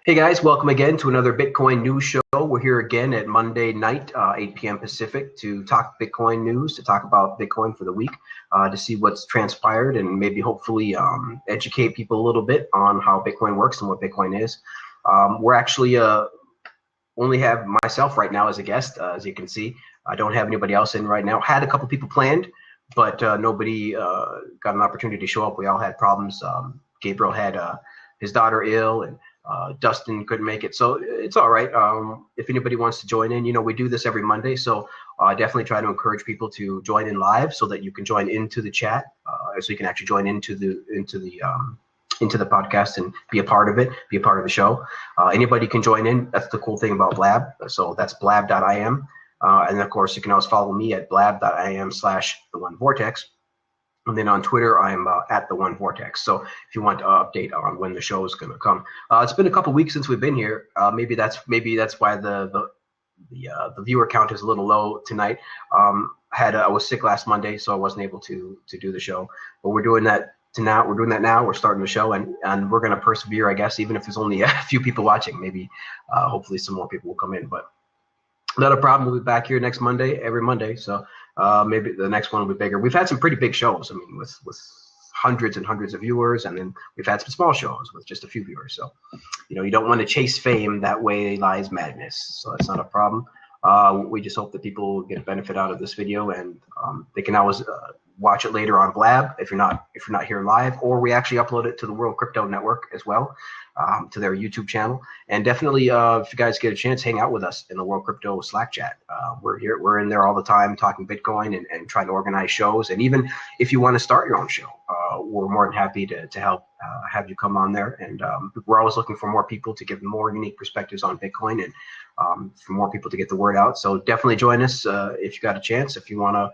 Hey guys, welcome again to another Bitcoin news show. We're here again at Monday night, 8 p.m. Pacific, to talk Bitcoin news, to talk about Bitcoin for the week, to see what's transpired and maybe hopefully educate people a little bit on how Bitcoin works and what Bitcoin is. We're actually only have myself right now as a guest, as you can see. I don't have anybody else in right now. Had a couple people planned, but nobody got an opportunity to show up. We all had problems. Gabriel had his daughter ill, and Dustin couldn't make it, so it's all right. If anybody wants to join in, we do this every Monday, so definitely try to encourage people to join in live so that you can join into the chat, so you can actually join into the podcast and be a part of it, be a part of the show. Anybody can join in. That's the cool thing about Blab. So that's blab.im. And of course, you can always follow me at blab.im/the1vortex. And then on Twitter, I'm at the One Vortex. So if you want an update on when the show is going to come, it's been a couple weeks since we've been here. Maybe that's why the viewer count is a little low tonight. I was sick last Monday, so I wasn't able to do the show. But we're doing that now. We're doing that now. We're starting the show, and we're going to persevere, I guess, even if there's only a few people watching. Maybe hopefully some more people will come in, but not a problem. We'll be back here next Monday, every Monday. So maybe the next one will be bigger. We've had some pretty big shows. I mean, with hundreds and hundreds of viewers, and then we've had some small shows with just a few viewers. So, you don't want to chase fame. That way lies madness. So that's not a problem. We just hope that people get a benefit out of this video, and they can always watch it later on Blab if you're not here live, or we actually upload it to the World Crypto Network as well, to their YouTube channel. And definitely, if you guys get a chance, hang out with us in the World Crypto Slack chat. We're in there all the time talking Bitcoin and trying to organize shows. And even if you want to start your own show, we're more than happy to help have you come on there. And we're always looking for more people to give more unique perspectives on Bitcoin, and for more people to get the word out. So definitely join us if you got a chance, if you want to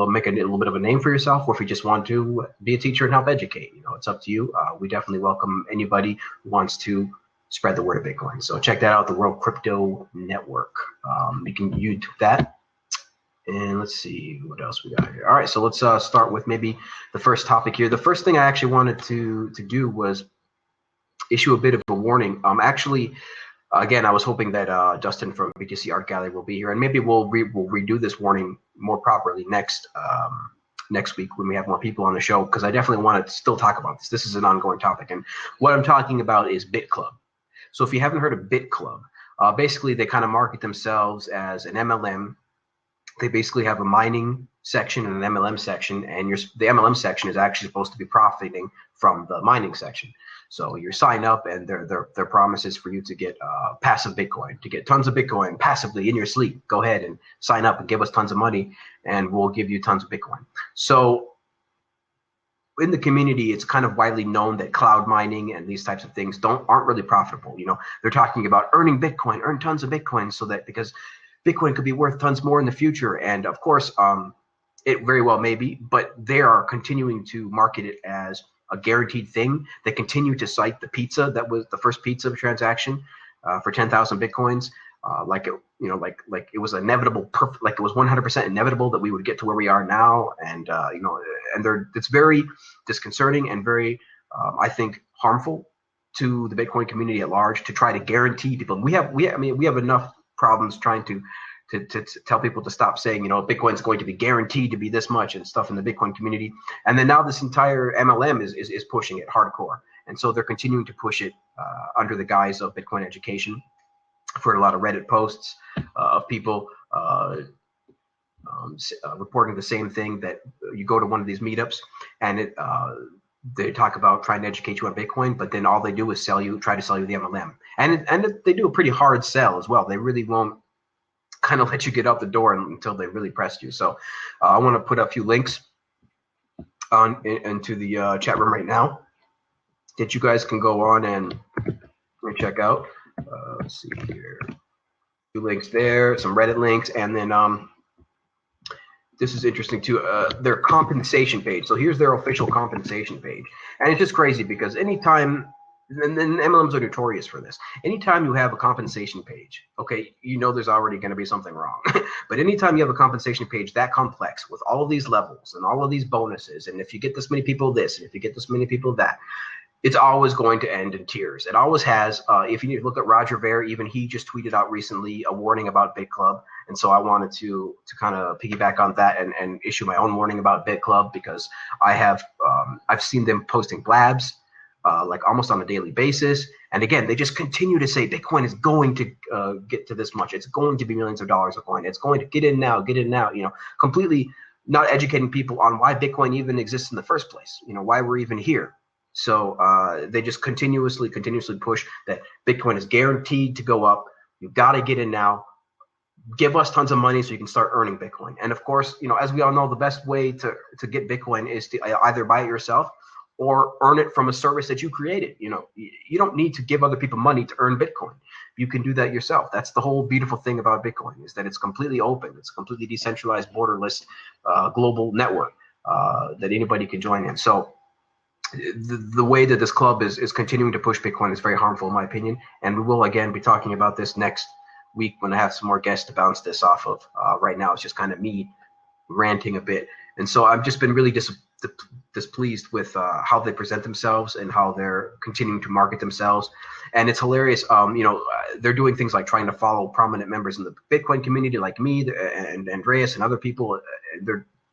make a little bit of a name for yourself, or if you just want to be a teacher and help educate. It's up to you. We definitely welcome anybody who wants to spread the word of Bitcoin. So check that out, the World Crypto Network. You can YouTube that. And let's see what else we got here. All right, so let's start with maybe the first topic here. The first thing I actually wanted to do was issue a bit of a warning. Again, I was hoping that Dustin from BTC Art Gallery will be here, and maybe we'll redo this warning more properly next week when we have more people on the show, because I definitely want to still talk about this. This is an ongoing topic, and what I'm talking about is BitClub. So if you haven't heard of BitClub, basically they kind of market themselves as an MLM. They basically have a mining section and an MLM section, and the MLM section is actually supposed to be profiting from the mining section. So you sign up, and their promise is for you to get passive Bitcoin, to get tons of Bitcoin passively in your sleep. Go ahead and sign up and give us tons of money, and we'll give you tons of Bitcoin. So in the community, it's kind of widely known that cloud mining and these types of things aren't really profitable. They're talking about earning Bitcoin, earn tons of Bitcoin, because Bitcoin could be worth tons more in the future. And of course, it very well may be, but they are continuing to market it as a guaranteed thing. They continue to cite the pizza that was the first pizza transaction for 10,000 Bitcoins, like it was inevitable, like it was 100% inevitable that we would get to where we are now. And it's very disconcerting and very, I think, harmful to the Bitcoin community at large to try to guarantee people. We have enough problems trying to tell people to stop saying, Bitcoin's going to be guaranteed to be this much and stuff in the Bitcoin community. And then now this entire MLM is pushing it hardcore. And so they're continuing to push it under the guise of Bitcoin education. I've heard a lot of Reddit posts of people reporting the same thing, that you go to one of these meetups and they talk about trying to educate you on Bitcoin, but then all they do is try to sell you the MLM. And they do a pretty hard sell as well. They really won't kind of let you get out the door until they really pressed you. So I want to put a few links into the chat room right now that you guys can go on and check out. Let's see here. Two links there, some Reddit links, and then this is interesting too, their compensation page. So here's their official compensation page. And it's just crazy because anytime, and then MLMs are notorious for this, anytime you have a compensation page, okay, there's already going to be something wrong. But anytime you have a compensation page that complex with all of these levels and all of these bonuses, and if you get this many people this, and if you get this many people that, it's always going to end in tears. It always has. If you need to look at Roger Ver, even he just tweeted out recently a warning about BitClub. And so I wanted to kind of piggyback on that and issue my own warning about BitClub, because I've seen them posting blabs like almost on a daily basis. And again, they just continue to say Bitcoin is going to get to this much. It's going to be millions of dollars a coin. It's going to get in now, completely not educating people on why Bitcoin even exists in the first place, why we're even here. So they just continuously push that Bitcoin is guaranteed to go up. You've got to get in now. Give us tons of money so you can start earning Bitcoin. And of course, as we all know, the best way to get Bitcoin is to either buy it yourself or earn it from a service that you created. You don't need to give other people money to earn Bitcoin. You can do that yourself. That's the whole beautiful thing about Bitcoin, is that it's completely open. It's a completely decentralized, borderless, global network that anybody can join in. So the way that this club is continuing to push Bitcoin is very harmful, in my opinion. And we will, again, be talking about this next week when I have some more guests to bounce this off of. Right now, it's just kind of me ranting a bit. And so I've just been really displeased with how they present themselves and how they're continuing to market themselves. And it's hilarious. They're doing things like trying to follow prominent members in the Bitcoin community like me and Andreas and other people.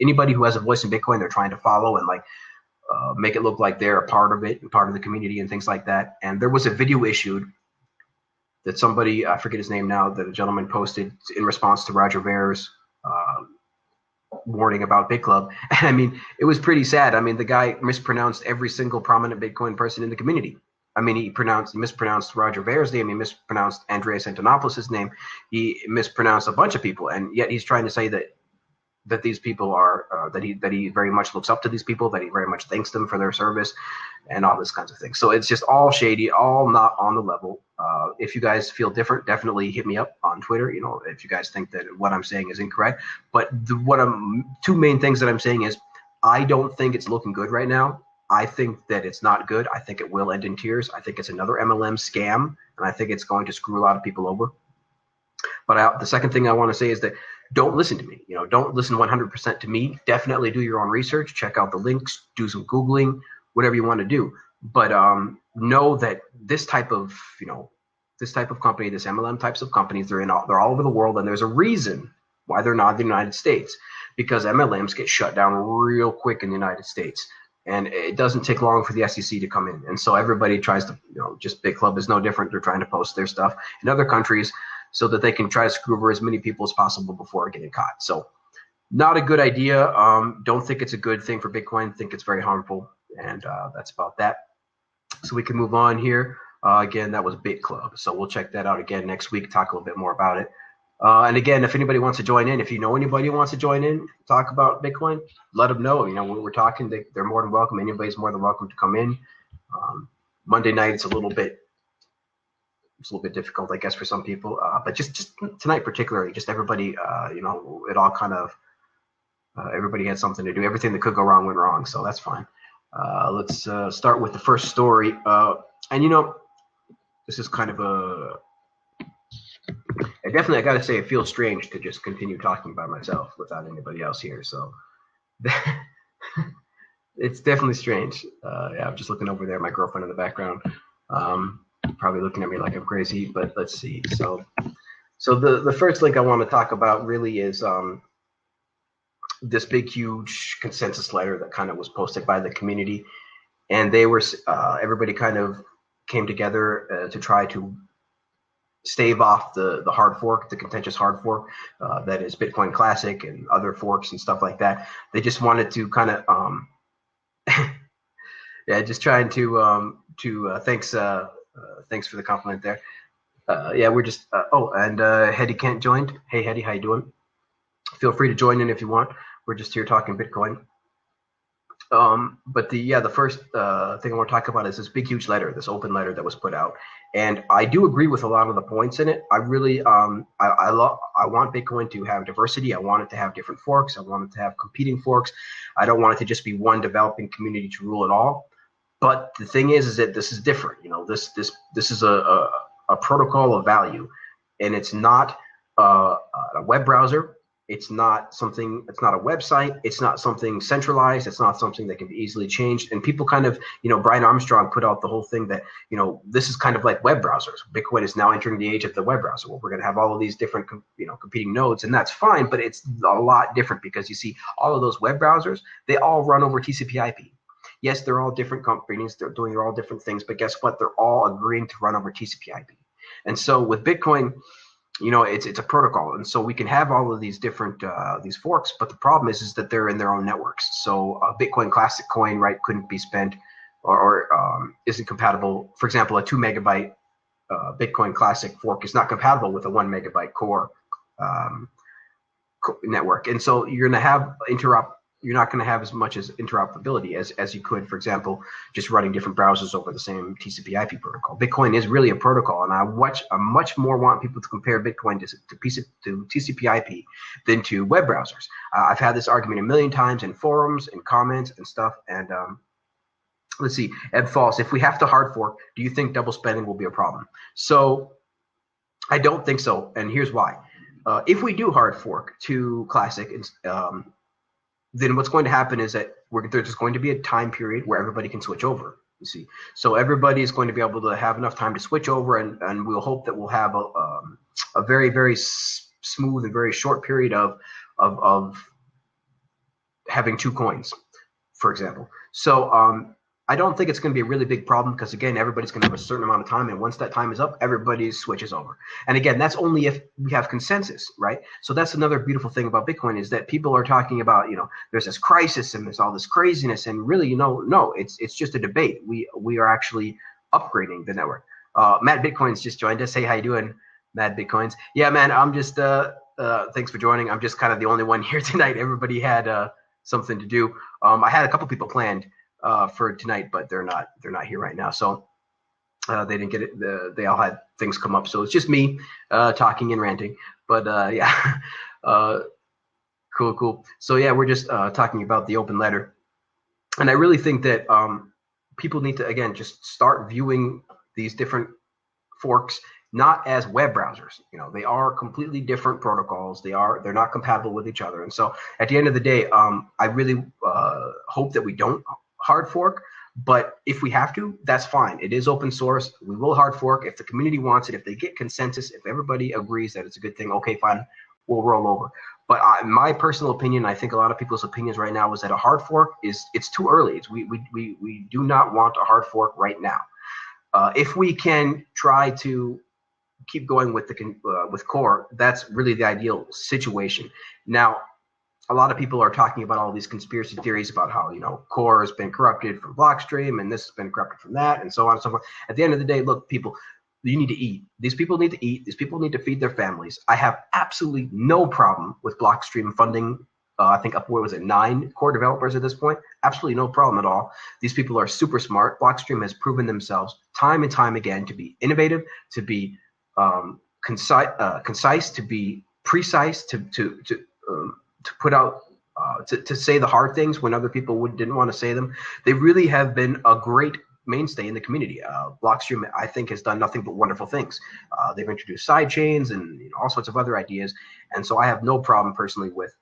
Anybody who has a voice in Bitcoin, they're trying to follow and make it look like they're a part of it, part of the community and things like that. And there was a video issued that somebody, I forget his name now, that a gentleman posted in response to Roger Ver's warning about BitClub. And I mean, it was pretty sad. I mean, the guy mispronounced every single prominent Bitcoin person in the community. I mean, he mispronounced Roger Ver's name. He mispronounced Andreas Antonopoulos' name. He mispronounced a bunch of people. And yet he's trying to say that these people are that he very much looks up to these people, that he very much thanks them for their service and all this kinds of things. So it's just all shady, all not on the level. If you guys feel different, definitely hit me up on Twitter. If you guys think that what I'm saying is incorrect. But two main things that I'm saying is, I don't think it's looking good right now. I think that it's not good. I think it will end in tears. I think it's another MLM scam, and I think it's going to screw a lot of people over. But the second thing I want to say is that don't listen to me. Don't listen 100% to me. Definitely do your own research. Check out the links. Do some Googling. Whatever you want to do. But know that this type of company, this MLM types of companies, they're all over the world, and there's a reason why they're not in the United States, because MLMs get shut down real quick in the United States. And it doesn't take long for the SEC to come in. And so everybody tries to, just BitClub is no different. They're trying to post their stuff in other countries so that they can try to screw over as many people as possible before getting caught. So not a good idea. Don't think it's a good thing for Bitcoin. Think it's very harmful. And that's about that. So we can move on here. Again, that was BitClub. So we'll check that out again next week, talk a little bit more about it. And again, if anybody wants to join in, if you know anybody who wants to join in, talk about Bitcoin, let them know. When we're talking, they're more than welcome. Anybody's more than welcome to come in. Monday night, it's a little bit difficult, I guess, for some people. But just tonight particularly, just everybody, it all kind of, everybody had something to do. Everything that could go wrong went wrong, so that's fine. Let's start with the first story. And this is kind of I got to say, it feels strange to just continue talking by myself without anybody else here. So it's definitely strange. Yeah, I'm just looking over there, my girlfriend in the background, probably looking at me like I'm crazy, but let's see. So the first link I want to talk about really is this big, huge consensus letter that kind of was posted by the community. And they were, everybody kind of came together to try to stave off the hard fork, the contentious hard fork that is Bitcoin Classic and other forks and stuff like that. They just wanted to kind of, yeah, just trying to thanks for the compliment there. Yeah, we're just, and Hedy Kent joined. Hey, Hedy, how you doing? Feel free to join in if you want. We're just here talking Bitcoin. But the first thing I want to talk about is this big, huge letter, this open letter that was put out. And I do agree with a lot of the points in it. I really, I want Bitcoin to have diversity. I want it to have different forks. I want it to have competing forks. I don't want it to just be one developing community to rule it all. But the thing is that this is different. This is a protocol of value, and it's not a web browser. It's not something, it's not a website. It's not something centralized. It's not something that can be easily changed. And people kind of, Brian Armstrong put out the whole thing that, this is kind of like web browsers. Bitcoin is now entering the age of the web browser. Well, we're going to have all of these different, competing nodes, and that's fine, but it's a lot different because you see all of those web browsers, they all run over TCP/IP. Yes, they're all different companies. They're doing all different things, but guess what? They're all agreeing to run over TCP/IP. And so with Bitcoin, it's a protocol, and so we can have all of these different these forks, but the problem is that they're in their own networks. So Bitcoin Classic coin, right, couldn't be spent or isn't compatible. For example, a 2 megabyte Bitcoin Classic fork is not compatible with a 1 megabyte core network, and so you're going to have you're not going to have as much as interoperability as you could, for example, just running different browsers over the same TCP/IP protocol. Bitcoin is really a protocol, and I much more want people to compare Bitcoin to TCP/IP than to web browsers. I've had this argument a million times in forums and comments and stuff, and let's see, Ed False, if we have to hard fork, do you think double spending will be a problem? So I don't think so, and here's why. If we do hard fork to Classic, then what's going to happen is that there's just going to be a time period where everybody can switch over, you see. So everybody is going to be able to have enough time to switch over, and we'll hope that we'll have a very, very smooth and very short period of having two coins, for example. So I don't think it's going to be a really big problem because, again, everybody's going to have a certain amount of time, and once that time is up, everybody switches over. And again, that's only if we have consensus, right? So that's another beautiful thing about Bitcoin is that people are talking about, there's this crisis and there's all this craziness, and really, no, it's just a debate. We are actually upgrading the network. Matt Bitcoins just joined us. Hey, how you doing, Matt Bitcoins? Yeah, man, I'm just thanks for joining. I'm just kind of the only one here tonight. Everybody had something to do. I had a couple people planned for tonight, but they're not here right now, so they didn't get it. They all had things come up, so it's just me talking and ranting. But yeah, cool. So yeah, we're just talking about the open letter, and I really think that people need to, again, just start viewing these different forks not as web browsers. They are completely different protocols. They're not compatible with each other, and so at the end of the day, I really hope that we don't hard fork, but if we have to, that's fine. It is open source. We will hard fork if the community wants it, if they get consensus, if everybody agrees that it's a good thing. Okay, fine, we'll roll over. But my personal opinion, I think a lot of people's opinions right now, is that a hard fork it's too early. We do not want a hard fork right now. If we can try to keep going with with core, that's really the ideal situation. Now, a lot of people are talking about all these conspiracy theories about how, core has been corrupted from Blockstream and this has been corrupted from that and so on and so forth. At the end of the day, look, people, you need to eat. These people need to eat. These people need to feed their families. I have absolutely no problem with Blockstream funding, I think what was it, 9 core developers at this point? Absolutely no problem at all. These people are super smart. Blockstream has proven themselves time and time again to be innovative, to be concise, to be precise, to put out, to say the hard things when other people didn't want to say them. They really have been a great mainstay in the community. Blockstream, I think, has done nothing but wonderful things. They've introduced side chains and all sorts of other ideas, and so I have no problem personally with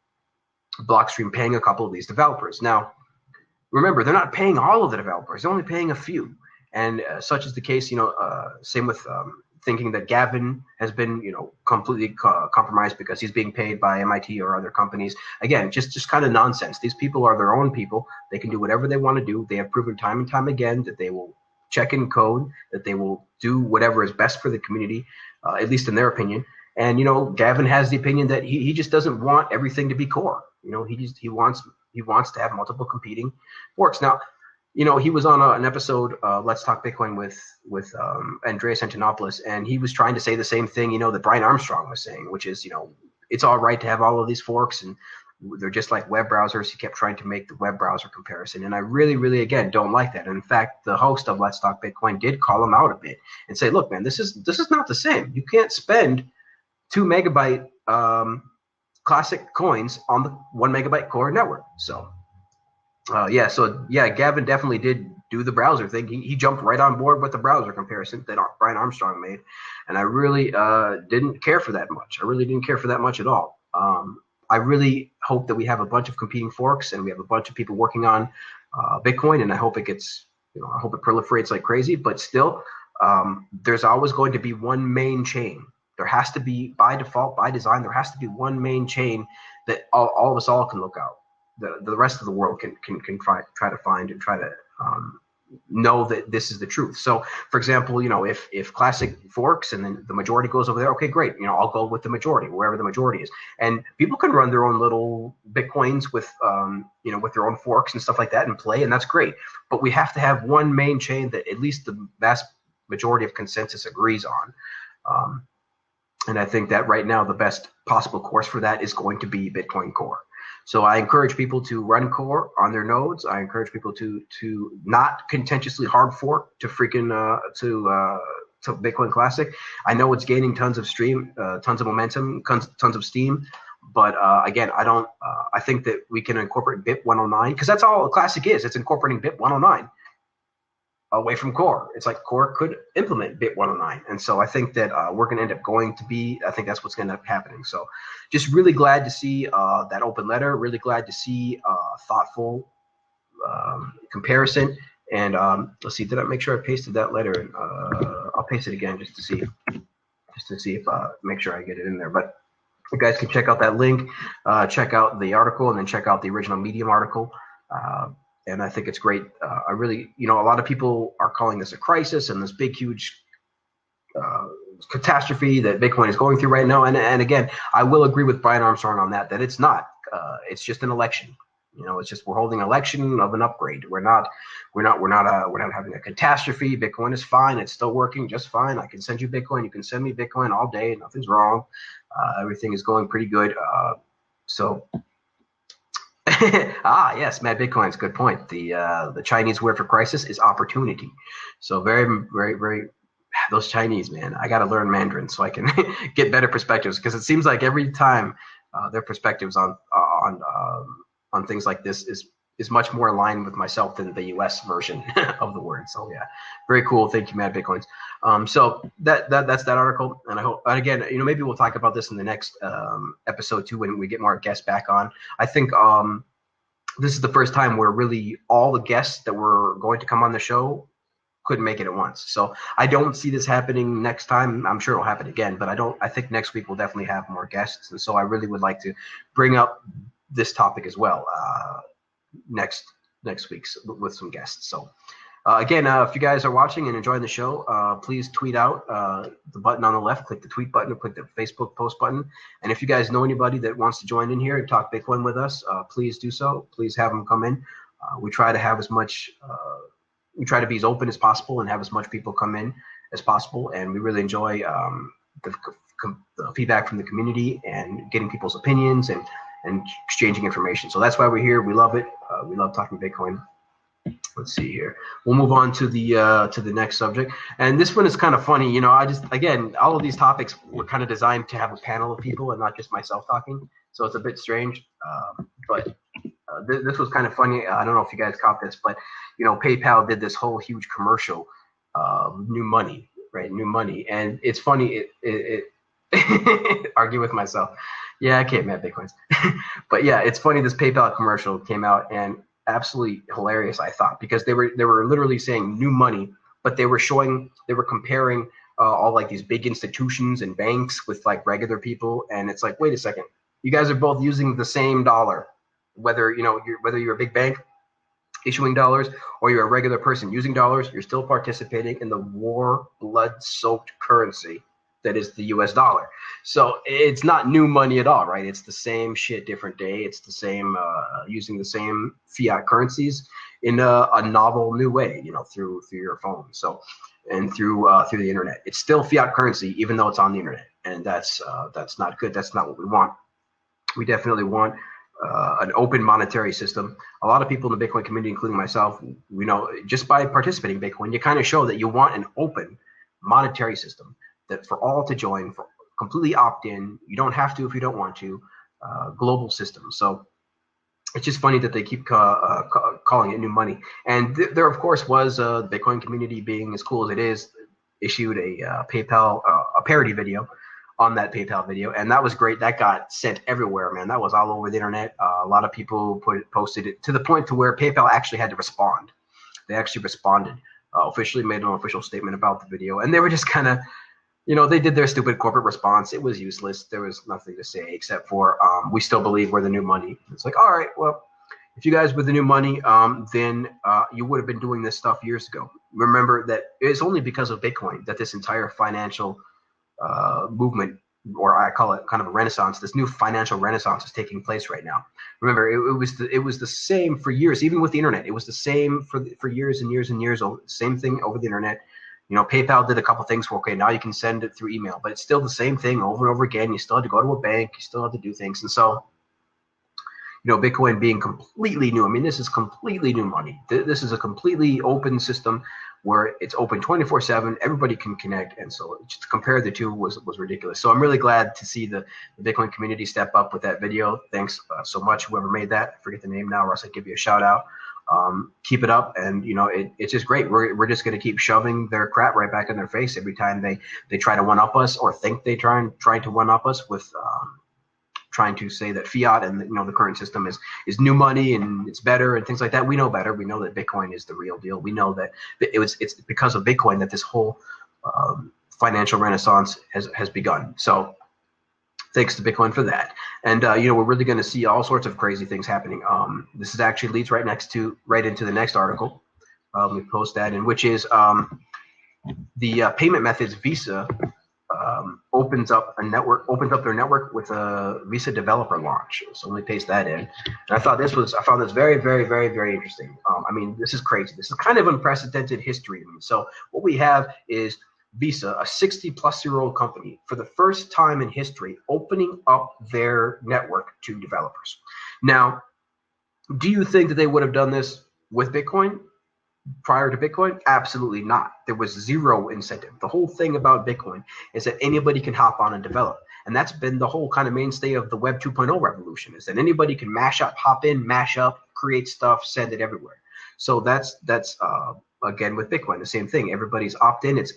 Blockstream paying a couple of these developers. Now, remember, they're not paying all of the developers; they're only paying a few, and such is the case. Same with thinking that Gavin has been, completely compromised because he's being paid by MIT or other companies. Again, just kind of nonsense. These people are their own people. They can do whatever they want to do. They have proven time and time again that they will check in code, that they will do whatever is best for the community, at least in their opinion. And, Gavin has the opinion that he just doesn't want everything to be core. He wants to have multiple competing forks. Now, he was on an episode, Let's Talk Bitcoin with Andreas Antonopoulos, and he was trying to say the same thing, that Brian Armstrong was saying, which is, it's all right to have all of these forks, and they're just like web browsers. He kept trying to make the web browser comparison, and I really, really, again, don't like that. And in fact, the host of Let's Talk Bitcoin did call him out a bit and say, look, man, this is not the same. You can't spend 2 megabyte classic coins on the 1 megabyte core network. So Gavin definitely did do the browser thing. He jumped right on board with the browser comparison that Brian Armstrong made, and I really didn't care for that much. I really didn't care for that much at all. I really hope that we have a bunch of competing forks and we have a bunch of people working on Bitcoin, and I hope it gets, I hope it proliferates like crazy. But still, there's always going to be one main chain. There has to be, by default, by design, there has to be one main chain that all of us all can look out. The rest of the world can try to find and try to know that this is the truth. So, for example, if Classic forks and then the majority goes over there, okay, great. I'll go with the majority, wherever the majority is. And people can run their own little Bitcoins with, with their own forks and stuff like that and play, and that's great. But we have to have one main chain that at least the vast majority of consensus agrees on. And I think that right now the best possible course for that is going to be Bitcoin Core. So I encourage people to run Core on their nodes. I encourage people to not contentiously hard fork to freaking to Bitcoin Classic. I know it's gaining tons of momentum, tons of steam. But again, I think that we can incorporate BIP 109 because that's all Classic is. It's incorporating BIP 109 away from Core. It's like Core could implement BIP 109. And so I think that we're going to end up I think that's what's going to end up happening. So just really glad to see that open letter, really glad to see thoughtful comparison. And let's see, did I make sure I pasted that letter? And I'll paste it again just to see if make sure I get it in there. But you guys can check out that link, check out the article, and then check out the original Medium article. And I think it's great. I really, a lot of people are calling this a crisis and this big, huge catastrophe that Bitcoin is going through right now. And again, I will agree with Brian Armstrong on that it's not. It's just an election. It's just we're holding an election of an upgrade. We're not having a catastrophe. Bitcoin is fine. It's still working just fine. I can send you Bitcoin. You can send me Bitcoin all day. Nothing's wrong. Everything is going pretty good. So. Yes, Mad Bitcoins. Good point. The Chinese word for crisis is opportunity. So very, very, very. Those Chinese, man. I got to learn Mandarin so I can get better perspectives because it seems like every time their perspectives on things like this is much more aligned with myself than the U.S. version of the word. So yeah, very cool. Thank you, Mad Bitcoins. So that's that article, and I hope. And again, maybe we'll talk about this in the next episode too when we get more guests back on. I think this is the first time where really all the guests that were going to come on the show couldn't make it at once. So I don't see this happening next time. I'm sure it'll happen again, but I think next week we'll definitely have more guests, and so I really would like to bring up this topic as well next week with some guests. So again, if you guys are watching and enjoying the show, please tweet out the button on the left, click the tweet button, or click the Facebook post button. And if you guys know anybody that wants to join in here and talk Bitcoin with us, please do so. Please have them come in. We try to have we try to be as open as possible and have as much people come in as possible. And we really enjoy the feedback from the community and getting people's opinions and exchanging information. So that's why we're here. We love it. We love talking Bitcoin. Let's see here. We'll move on to the next subject. And this one is kind of funny. Again, all of these topics were kind of designed to have a panel of people and not just myself talking. So it's a bit strange. But this was kind of funny. I don't know if you guys caught this, but PayPal did this whole huge commercial, new money, right? New money. And it's funny. It argue with myself. Yeah, I can't, Mad Bitcoins. But yeah, it's funny. This PayPal commercial came out and absolutely hilarious, I thought, because they were literally saying new money, but they were comparing all like these big institutions and banks with like regular people, and it's like, wait a second, you guys are both using the same dollar, whether you're a big bank issuing dollars or you're a regular person using dollars, you're still participating in the war blood-soaked currency that is the US dollar. So it's not new money at all, right? It's the same shit, different day. It's the same, using the same fiat currencies in a novel new way, through your phone. So, and through the internet. It's still fiat currency, even though it's on the internet. And that's not good. That's not what we want. We definitely want an open monetary system. A lot of people in the Bitcoin community, including myself, just by participating in Bitcoin, you kind of show that you want an open monetary system that for all to join, for completely opt in. You don't have to if you don't want to. Global system. So it's just funny that they keep calling it new money. And there, of course, was the Bitcoin community, being as cool as it is, issued a PayPal a parody video on that PayPal video, and that was great. That got sent everywhere, man. That was all over the internet. A lot of people posted it to the point to where PayPal actually had to respond. They actually responded, officially made an official statement about the video, and they were just kind of, they did their stupid corporate response. It was useless. There was nothing to say except for we still believe we're the new money. It's like, all right, well, if you guys were the new money, then you would have been doing this stuff years ago. Remember that it's only because of Bitcoin that this entire financial movement, or I call it kind of a renaissance, this new financial renaissance is taking place right now. Remember, it was the same for years, even with the internet. It was the same for years and years and years. Same thing over the internet. PayPal did a couple things where, okay, now you can send it through email, but it's still the same thing over and over again. You still have to go to a bank. You still have to do things. And so, Bitcoin being completely new. I mean, this is completely new money. This is a completely open system where it's open 24/7. Everybody can connect. And so just to compare the two was ridiculous. So I'm really glad to see the Bitcoin community step up with that video. Thanks so much, whoever made that. I forget the name now, or else I'd give you a shout out. Keep it up, and it's just great. We're just going to keep shoving their crap right back in their face every time they try to one up us, or think they try to one up us with trying to say that fiat and the current system is new money and it's better and things like that. We know better. We know that Bitcoin is the real deal. We know that it's because of Bitcoin that this whole financial renaissance has begun. So thanks to Bitcoin for that. And we're really going to see all sorts of crazy things happening. This is actually leads right into the next article. We post that in, which is the payment methods. Visa opens up their network with a Visa developer launch. So let me paste that in. And I found this very, very, very, very interesting. I mean, this is crazy. This is kind of unprecedented history. So what we have is Visa, a 60-plus-year-old company, for the first time in history, opening up their network to developers. Now, do you think that they would have done this with Bitcoin prior to Bitcoin? Absolutely not. There was zero incentive. The whole thing about Bitcoin is that anybody can hop on and develop. And that's been the whole kind of mainstay of the Web 2.0 revolution, is that anybody can hop in, mash up, create stuff, send it everywhere. So that's again with Bitcoin, the same thing. Everybody's opt-in. It's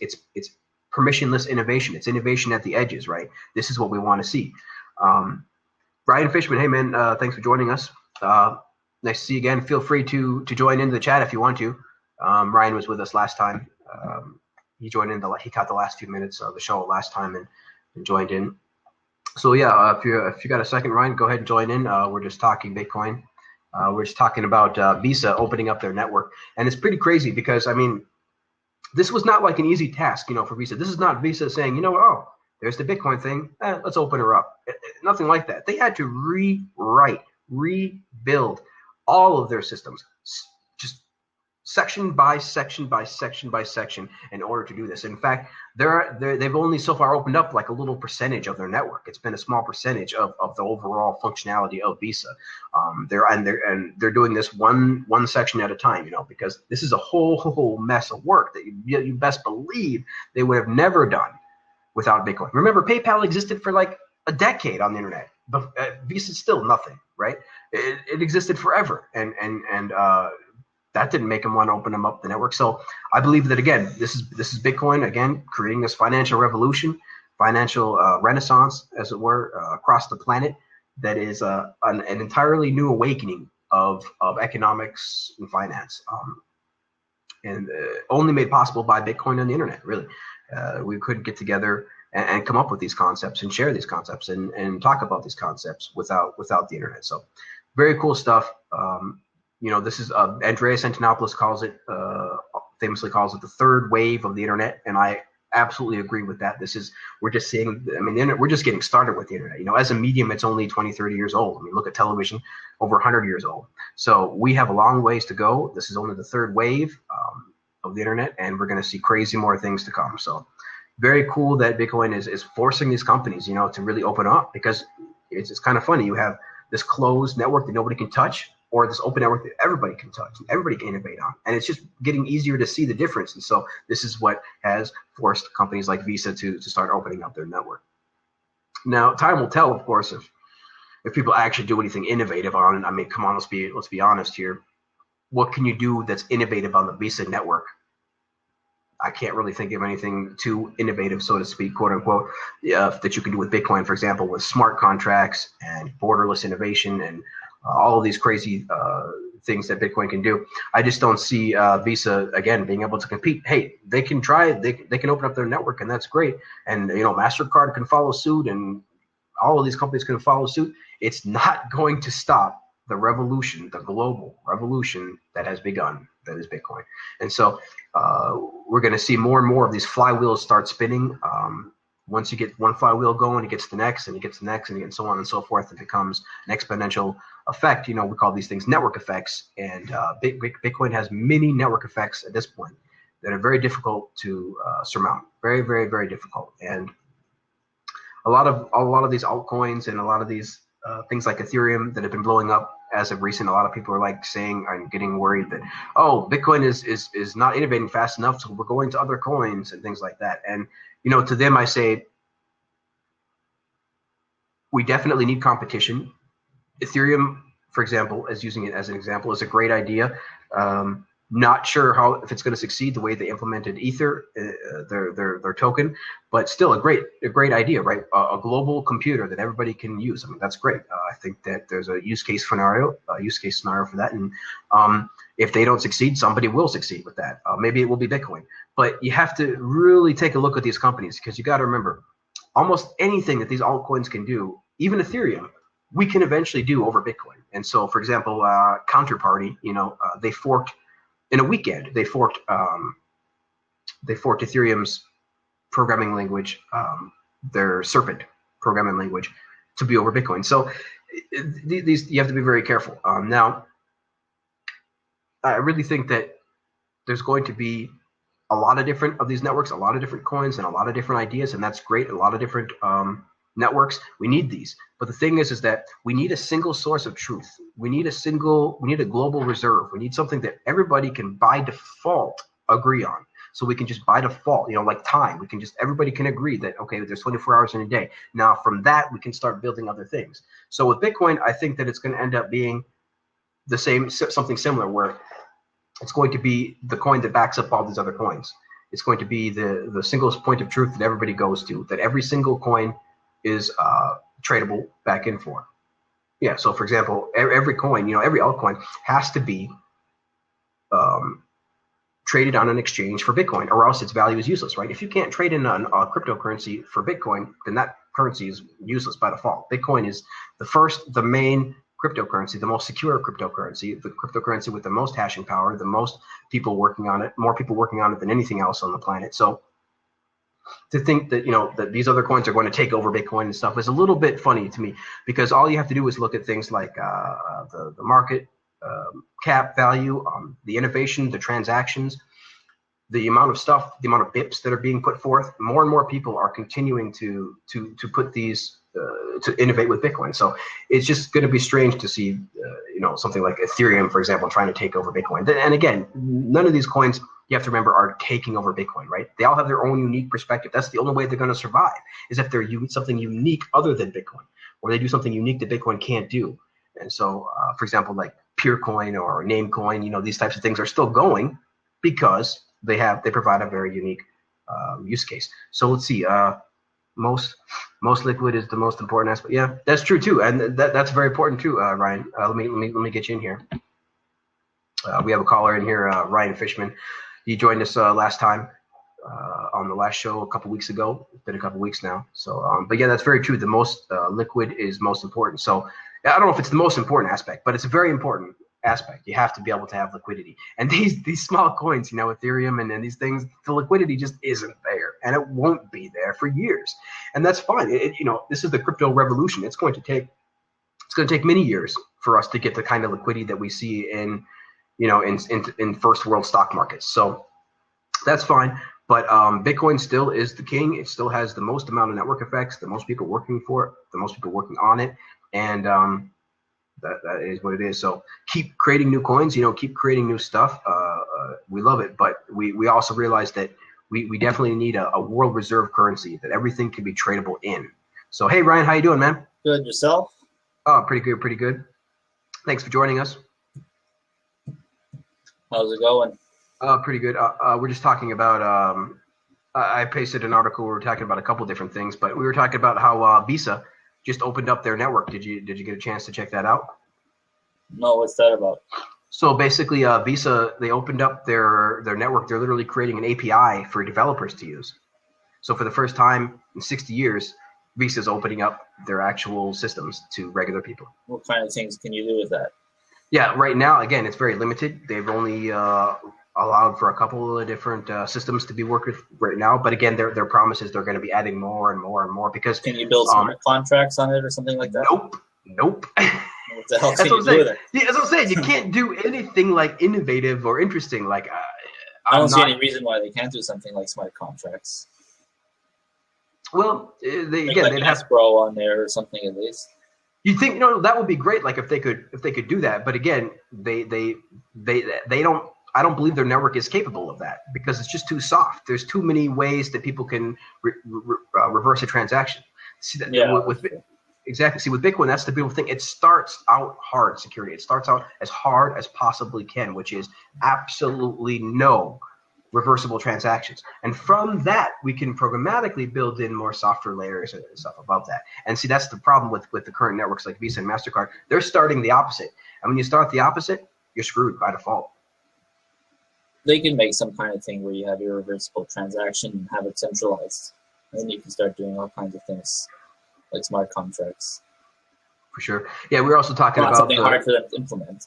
permissionless innovation. It's innovation at the edges, right? This is what we want to see. Ryan Fishman, hey man, thanks for joining us. Nice to see you again. Feel free to join into the chat if you want to. Ryan was with us last time. He joined in. He caught the last few minutes of the show last time and joined in. So yeah, if you got a second, Ryan, go ahead and join in. We're just talking Bitcoin. We're just talking about Visa opening up their network, and it's pretty crazy because, I mean, this was not like an easy task, for Visa. This is not Visa saying, oh, there's the Bitcoin thing, let's open her up. Nothing like that. They had to rebuild all of their systems, just section by section by section by section, in order to do this. In fact, they've only so far opened up like a little percentage of their network. It's been a small percentage of the overall functionality of Visa. They're doing this one section at a time, because this is a whole mess of work that you best believe they would have never done without Bitcoin. Remember, PayPal existed for like a decade on the internet, but Visa's still nothing, right? It existed forever, and that didn't make them want to open them up the network. So I believe that, again, this is Bitcoin, again, creating this financial revolution, financial renaissance, as it were, across the planet, that is an entirely new awakening of economics and finance, and only made possible by Bitcoin and the internet, really. We couldn't get together and come up with these concepts and share these concepts and talk about these concepts without the internet. So very cool stuff. This is Andreas Antonopoulos famously calls it the third wave of the internet, and I absolutely agree with that. We're just seeing, the internet, we're just getting started with the internet. As a medium, it's only 20, 30 years old. Look at television, over 100 years old. So we have a long ways to go. This is only the third wave of the internet, and we're going to see crazy more things to come. So very cool that Bitcoin is forcing these companies, to really open up, because it's kind of funny. You have this closed network that nobody can touch, or this open network that everybody can touch and everybody can innovate on. And it's just getting easier to see the difference. And so this is what has forced companies like Visa to start opening up their network. Now, time will tell, of course, if people actually do anything innovative on it. Come on, let's be honest here. What can you do that's innovative on the Visa network I can't really think of anything too innovative, so to speak, quote unquote, that you can do with Bitcoin, for example, with smart contracts and borderless innovation and all of these crazy things that Bitcoin can do. I just don't see Visa again being able to compete. Hey, they can try, they can open up their network, and that's great. And MasterCard can follow suit, and all of these companies can follow suit. It's not going to stop the revolution, the global revolution that has begun, that is Bitcoin. And so we're going to see more and more of these flywheels start spinning. Once you get one flywheel going, it gets the next, and it gets the next, and so on and so forth. It becomes an exponential effect. We call these things network effects. And Bitcoin has many network effects at this point that are very difficult to surmount. Very, very, very difficult. And a lot of these altcoins and a lot of these things like Ethereum that have been blowing up as of recent, a lot of people are like saying and getting worried that, oh, Bitcoin is not innovating fast enough, so we're going to other coins and things like that. And to them I say, we definitely need competition. Ethereum, for example, as using it as an example, is a great idea. Not sure if it's going to succeed the way they implemented Ether, their token, but still a great idea, right? A global computer that everybody can use. I mean, that's great. I think that there's a use case scenario for that, and if they don't succeed, somebody will succeed with that. Maybe it will be Bitcoin, but you have to really take a look at these companies, because you got to remember, almost anything that these altcoins can do, even Ethereum, we can eventually do over Bitcoin. And so, for example, Counterparty, they forked. In a weekend, they forked Ethereum's programming language, their Serpent programming language, to be over Bitcoin. So these you have to be very careful. Now, I really think that there's going to be a lot of different of these networks, a lot of different coins, and a lot of different ideas, and that's great. A lot of different networks. We need these, but the thing is that we need a single source of truth. We need a global reserve. We need something that everybody can by default agree on. So we can just by default, like time, everybody can agree that, okay, there's 24 hours in a day. Now from that, we can start building other things. So with Bitcoin, I think that it's going to end up being the same, something similar, where it's going to be the coin that backs up all these other coins. It's going to be the single point of truth that everybody goes to, that every single coin is tradable back and forth. Yeah, so for example, every coin, every altcoin has to be traded on an exchange for Bitcoin, or else its value is useless, right? If you can't trade in a cryptocurrency for Bitcoin, then that currency is useless by default. Bitcoin is the main cryptocurrency, the most secure cryptocurrency, the cryptocurrency with the most hashing power, the most people working on it, more people working on it than anything else on the planet. So to think that that these other coins are going to take over Bitcoin and stuff is a little bit funny to me, because all you have to do is look at things like the market cap value, the innovation, the transactions, the amount of stuff, the amount of bips that are being put forth. More and more people are continuing to put these to innovate with Bitcoin. So it's just going to be strange to see something like Ethereum, for example, trying to take over Bitcoin. And again, none of these coins, you have to remember, are taking over Bitcoin, right? They all have their own unique perspective. That's the only way they're going to survive, is if they're something unique other than Bitcoin, or they do something unique that Bitcoin can't do. And so, for example, like Peercoin or Namecoin, these types of things are still going because they provide a very unique use case. So let's see. Most liquid is the most important aspect. Yeah, that's true too, and that's very important too, Ryan. Let me get you in here. We have a caller in here, Ryan Fishman. He joined us last time on the last show a couple weeks ago. It's been a couple weeks now. So, but yeah, that's very true. The most liquid is most important. So I don't know if it's the most important aspect, but it's a very important aspect. You have to be able to have liquidity. And these small coins, Ethereum and these things, the liquidity just isn't there, and it won't be there for years. And that's fine. This is the crypto revolution. It's going to take many years for us to get the kind of liquidity that we see in first world stock markets. So that's fine. But Bitcoin still is the king. It still has the most amount of network effects, the most people working for it, the most people working on it. And that is what it is. So keep creating new coins, keep creating new stuff. We love it. But we also realize that we definitely need a world reserve currency that everything can be tradable in. So, hey, Ryan, how you doing, man? Good. Yourself? Oh, pretty good, pretty good. Thanks for joining us. How's it going? Pretty good. We're just talking about. I pasted an article. We were talking about a couple different things, but we were talking about how Visa just opened up their network. Did you get a chance to check that out? No, what's that about? So basically, Visa, they opened up their network. They're literally creating an API for developers to use. So for the first time in 60 years, Visa's opening up their actual systems to regular people. What kind of things can you do with that? Yeah, right now, again, it's very limited. They've only allowed for a couple of different systems to be worked with right now. But again, their promise is they're going to be adding more and more and more because. Can you build smart contracts on it or something like that? Nope. What the hell can you do with it? Yeah, as I'm saying, you can't do anything like innovative or interesting. Like I don't see any reason why they can't do something like smart contracts. Well, they'd have escrow on there or something at least. You think that would be great, like if they could do that. But again, they don't. I don't believe their network is capable of that because it's just too soft. There's too many ways that people can reverse a transaction. See that exactly. See with Bitcoin, that's the beautiful thing. It starts out hard security. It starts out as hard as possibly can, which is absolutely no reversible transactions. And from that, we can programmatically build in more software layers and stuff above that. And see, that's the problem with the current networks like Visa and MasterCard. They're starting the opposite. And when you start the opposite, you're screwed by default. They can make some kind of thing where you have your reversible transaction and have it centralized. And then you can start doing all kinds of things like smart contracts. For sure. Yeah, we were also talking about something hard for them to implement.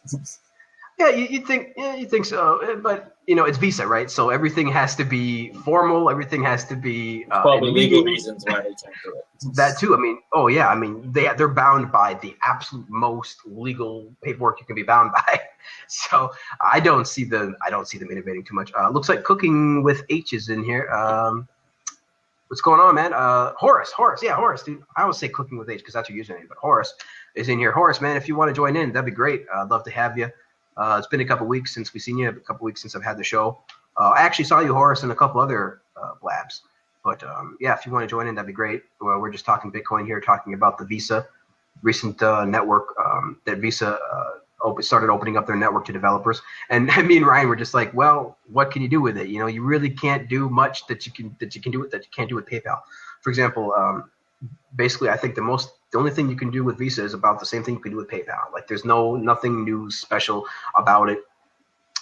Yeah, you think so, but it's Visa, right? So everything has to be formal. Everything has to be probably legal reasons why they can't do it. That too. I mean, they're bound by the absolute most legal paperwork you can be bound by. So I don't see them innovating too much. Looks like Cooking with H is in here. What's going on, man? Horace, dude. I always say Cooking with H because that's your username, but Horace is in here. Horace, man, if you want to join in, that'd be great. I'd love to have you. It's been a couple weeks since we've seen you, a couple weeks since I've had the show. I actually saw you, Horace, and a couple other blabs. But yeah, if you want to join in, that'd be great. Well, we're just talking Bitcoin here, talking about the Visa recent network that Visa started opening up their network to developers. And me and Ryan were just like, well, what can you do with it? You really can't do much that you can do it that you can't do with PayPal. For example, basically, I think the only thing you can do with Visa is about the same thing you can do with PayPal. Like there's nothing new special about it.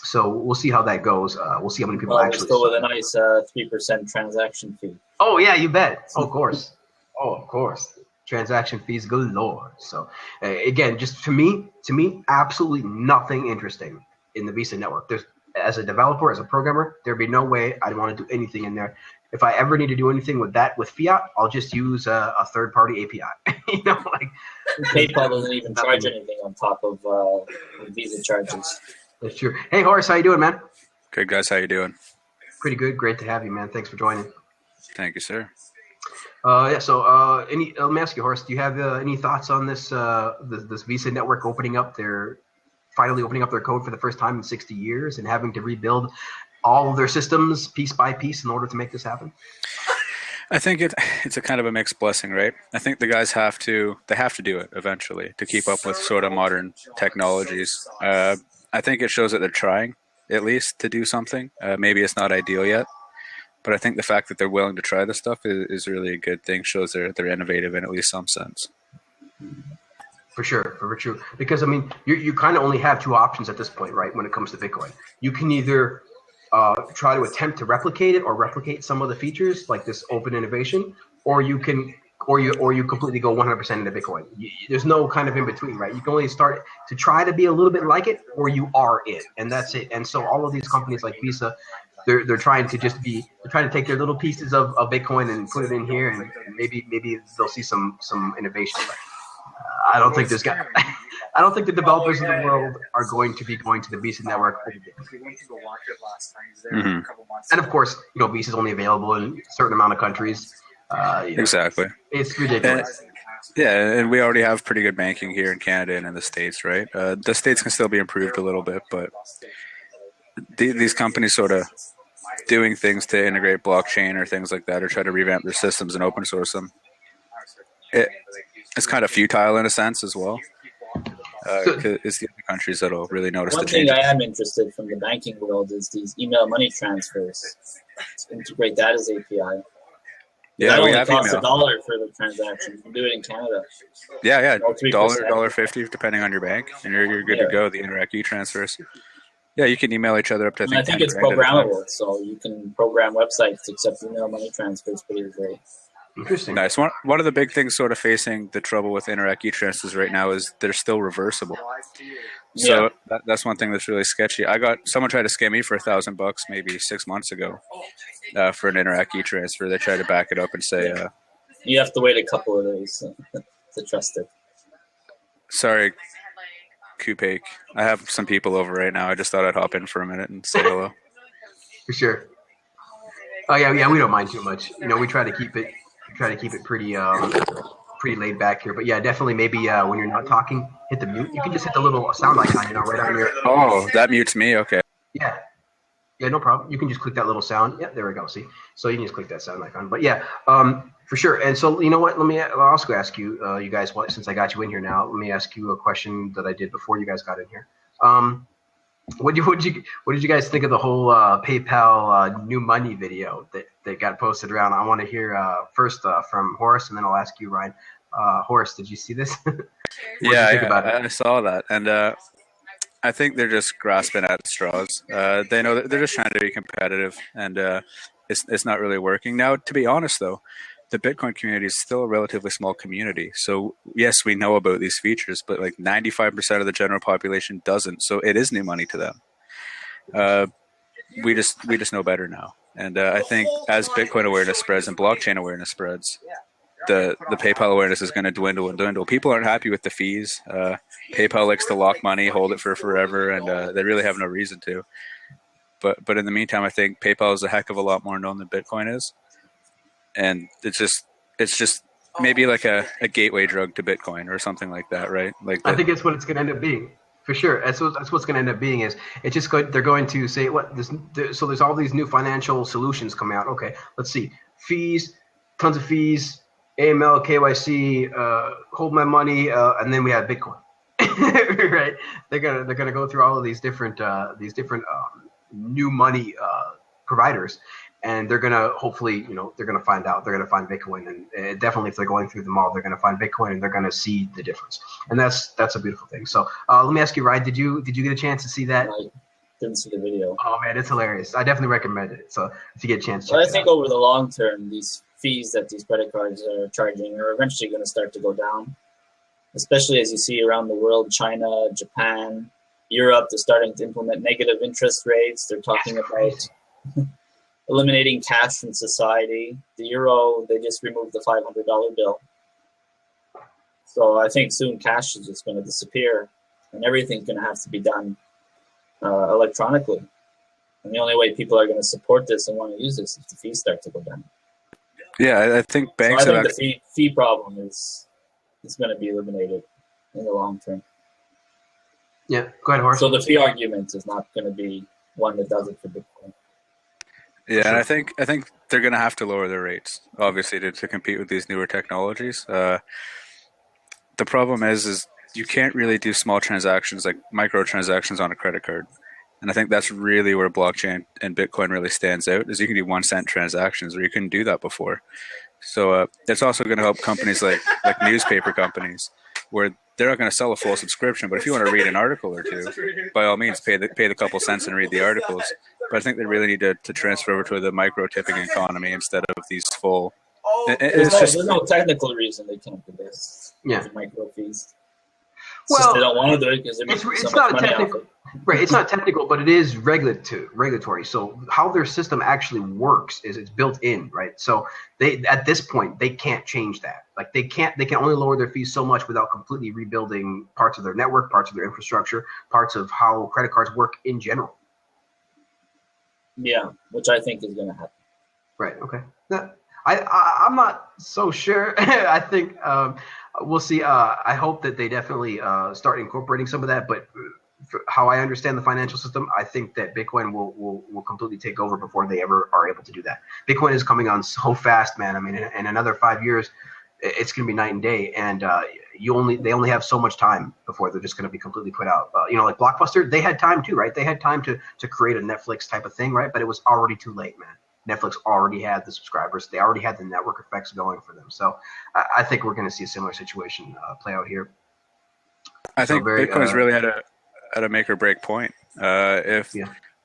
So we'll see how that goes. We'll see how many people actually. Go with a nice 3% transaction fee. Oh yeah, you bet. Oh, of course. Transaction fees galore. So again, just to me, absolutely nothing interesting in the Visa network. As a developer, as a programmer, there'd be no way I'd want to do anything in there. If I ever need to do anything with fiat, I'll just use a third-party API. PayPal doesn't even charge anything on top of Visa charges. That's true. Hey, Horace, how you doing, man? Good, guys. How you doing? Pretty good. Great to have you, man. Thanks for joining. Thank you, sir. Yeah. So, let me ask you, Horace. Do you have any thoughts on this Visa network finally opening up their code for the first time in 60 years and having to rebuild all of their systems piece by piece in order to make this happen? I think it's a kind of a mixed blessing, right? I think the guys have to do it eventually to keep up with sort of modern technologies. I think it shows that they're trying, at least, to do something. Maybe it's not ideal yet, but I think the fact that they're willing to try this stuff is really a good thing. Shows they're innovative in at least some sense. For sure, for true. Because you kind of only have two options at this point, right? When it comes to Bitcoin, you can either try to attempt to replicate it or replicate some of the features like this open innovation, or you completely go 100% into Bitcoin. There's no kind of in between, right? You can only start to try to be a little bit like it, or you are it, and that's it. And so all of these companies like Visa, they're trying to take their little pieces of Bitcoin and put it in here, and maybe they'll see some innovation. But I don't think I don't think the developers in the world are going to be going to the Visa network. Mm-hmm. And of course, Visa is only available in a certain amount of countries. Exactly. It's ridiculous. And we already have pretty good banking here in Canada and in the States, right? The States can still be improved a little bit, but these companies sort of doing things to integrate blockchain or things like that, or try to revamp their systems and open source them. It's kind of futile in a sense as well. 'cause it's the other countries that'll really notice One the thing changes. I am interested from the banking world is these email money transfers. To integrate that as API. Yeah, that we only have costs email. $1 for the transaction. You can do it in Canada. Yeah, Or 3%. $1.50 depending on your bank, and you're good to go. The Interac e-transfers. Yeah, you can email each other up to And I think 10 it's grand at a time. programmable, so you can program websites to accept email money transfers pretty easily. Interesting. Nice. One of the big things sort of facing the trouble with Interac e-transfers right now is they're still reversible. So that's one thing that's really sketchy. Someone tried to scam me for $1,000 maybe 6 months ago for an Interac e-transfer. They tried to back it up and say, you have to wait a couple of days to trust it. sorry, Coupake. I have some people over right now. I just thought I'd hop in for a minute and say hello. For sure. Oh yeah, we don't mind too much. We try to keep it pretty laid back here. But yeah, definitely maybe when you're not talking, hit the mute. You can just hit the little sound icon, right on your. Oh, that mutes me. Okay. Yeah. Yeah, no problem. You can just click that little sound. Yeah, there we go. See, so you can just click that sound icon. But yeah, for sure. And so you know what? I'll also ask you, you guys, since I got you in here now, let me ask you a question that I did before you guys got in here. What did you guys think of the whole PayPal new money video that got posted around? I want to hear first from Horace, and then I'll ask you, Ryan. Horace, did you see this? I saw that, and I think they're just grasping at straws. They know that they're just trying to be competitive, and it's not really working. Now, to be honest, though, the Bitcoin community is still a relatively small community. So yes, we know about these features, but like 95% of the general population doesn't. So it is new money to them. We just know better now. And I think as Bitcoin awareness spreads and blockchain awareness spreads, the PayPal awareness is going to dwindle and dwindle. People aren't happy with the fees. PayPal likes to lock money, hold it for forever, and they really have no reason to. But in the meantime, I think PayPal is a heck of a lot more known than Bitcoin is. And it's just maybe like a gateway drug to Bitcoin or something like that, right? I think that's what it's going to end up being, for sure. That's what's going to end up being. Is it's just good. They're going to say so there's all these new financial solutions coming out. Okay, let's see, fees, tons of fees, AML, KYC, hold my money, and then we have Bitcoin, right? They're gonna go through all of these different new money providers. And they're gonna hopefully, they're gonna find find Bitcoin, and definitely if they're going through them all, they're gonna find Bitcoin, and they're gonna see the difference, and that's a beautiful thing. So let me ask you, Ryan, did you get a chance to see that? I didn't see the video. Oh man, it's hilarious. I definitely recommend it. So if you get a chance, I think over the long term, these fees that these credit cards are charging are eventually going to start to go down, especially as you see around the world, China, Japan, Europe, they're starting to implement negative interest rates. They're talking about eliminating cash from society. The euro, they just removed the $500 bill. So I think soon cash is just going to disappear, and everything's going to have to be done electronically. And the only way people are going to support this and want to use this is if the fees start to go down. Yeah, I think banks. So I think the fee problem is going to be eliminated in the long term. Yeah, go ahead, Horace. So the fee argument is not going to be one that does it for Bitcoin. Yeah, and I think they're going to have to lower their rates, obviously, to compete with these newer technologies. The problem is you can't really do small transactions like microtransactions on a credit card. And I think that's really where blockchain and Bitcoin really stands out, is you can do 1 cent transactions, or you couldn't do that before. So it's also going to help companies like newspaper companies, where they're not going to sell a full subscription, but if you want to read an article or two, by all means, pay the couple cents and read the articles. But I think they really need to transfer over to the micro tipping economy instead of these full. There's no technical reason they can't do this. Yeah, micro fees. Well, they don't want to do it because it's not technical, right? It's not technical, but it is regulatory. So how their system actually works is it's built in, right? So they at this point they can't change that. Like they can only lower their fees so much without completely rebuilding parts of their network, parts of their infrastructure, parts of how credit cards work in general. Yeah, which I think is going to happen. Right. Okay. I'm not so sure. I think we'll see. I hope that they definitely start incorporating some of that. But how I understand the financial system, I think that Bitcoin will completely take over before they ever are able to do that. Bitcoin is coming on so fast, man. I mean, in another 5 years, it's going to be night and day, and they only have so much time before they're just going to be completely put out. Like Blockbuster, they had time too, right? They had time to create a Netflix type of thing, right? But it was already too late, man. Netflix already had the subscribers. They already had the network effects going for them. So I think we're going to see a similar situation play out here. I think Bitcoin's really at a make or break point. If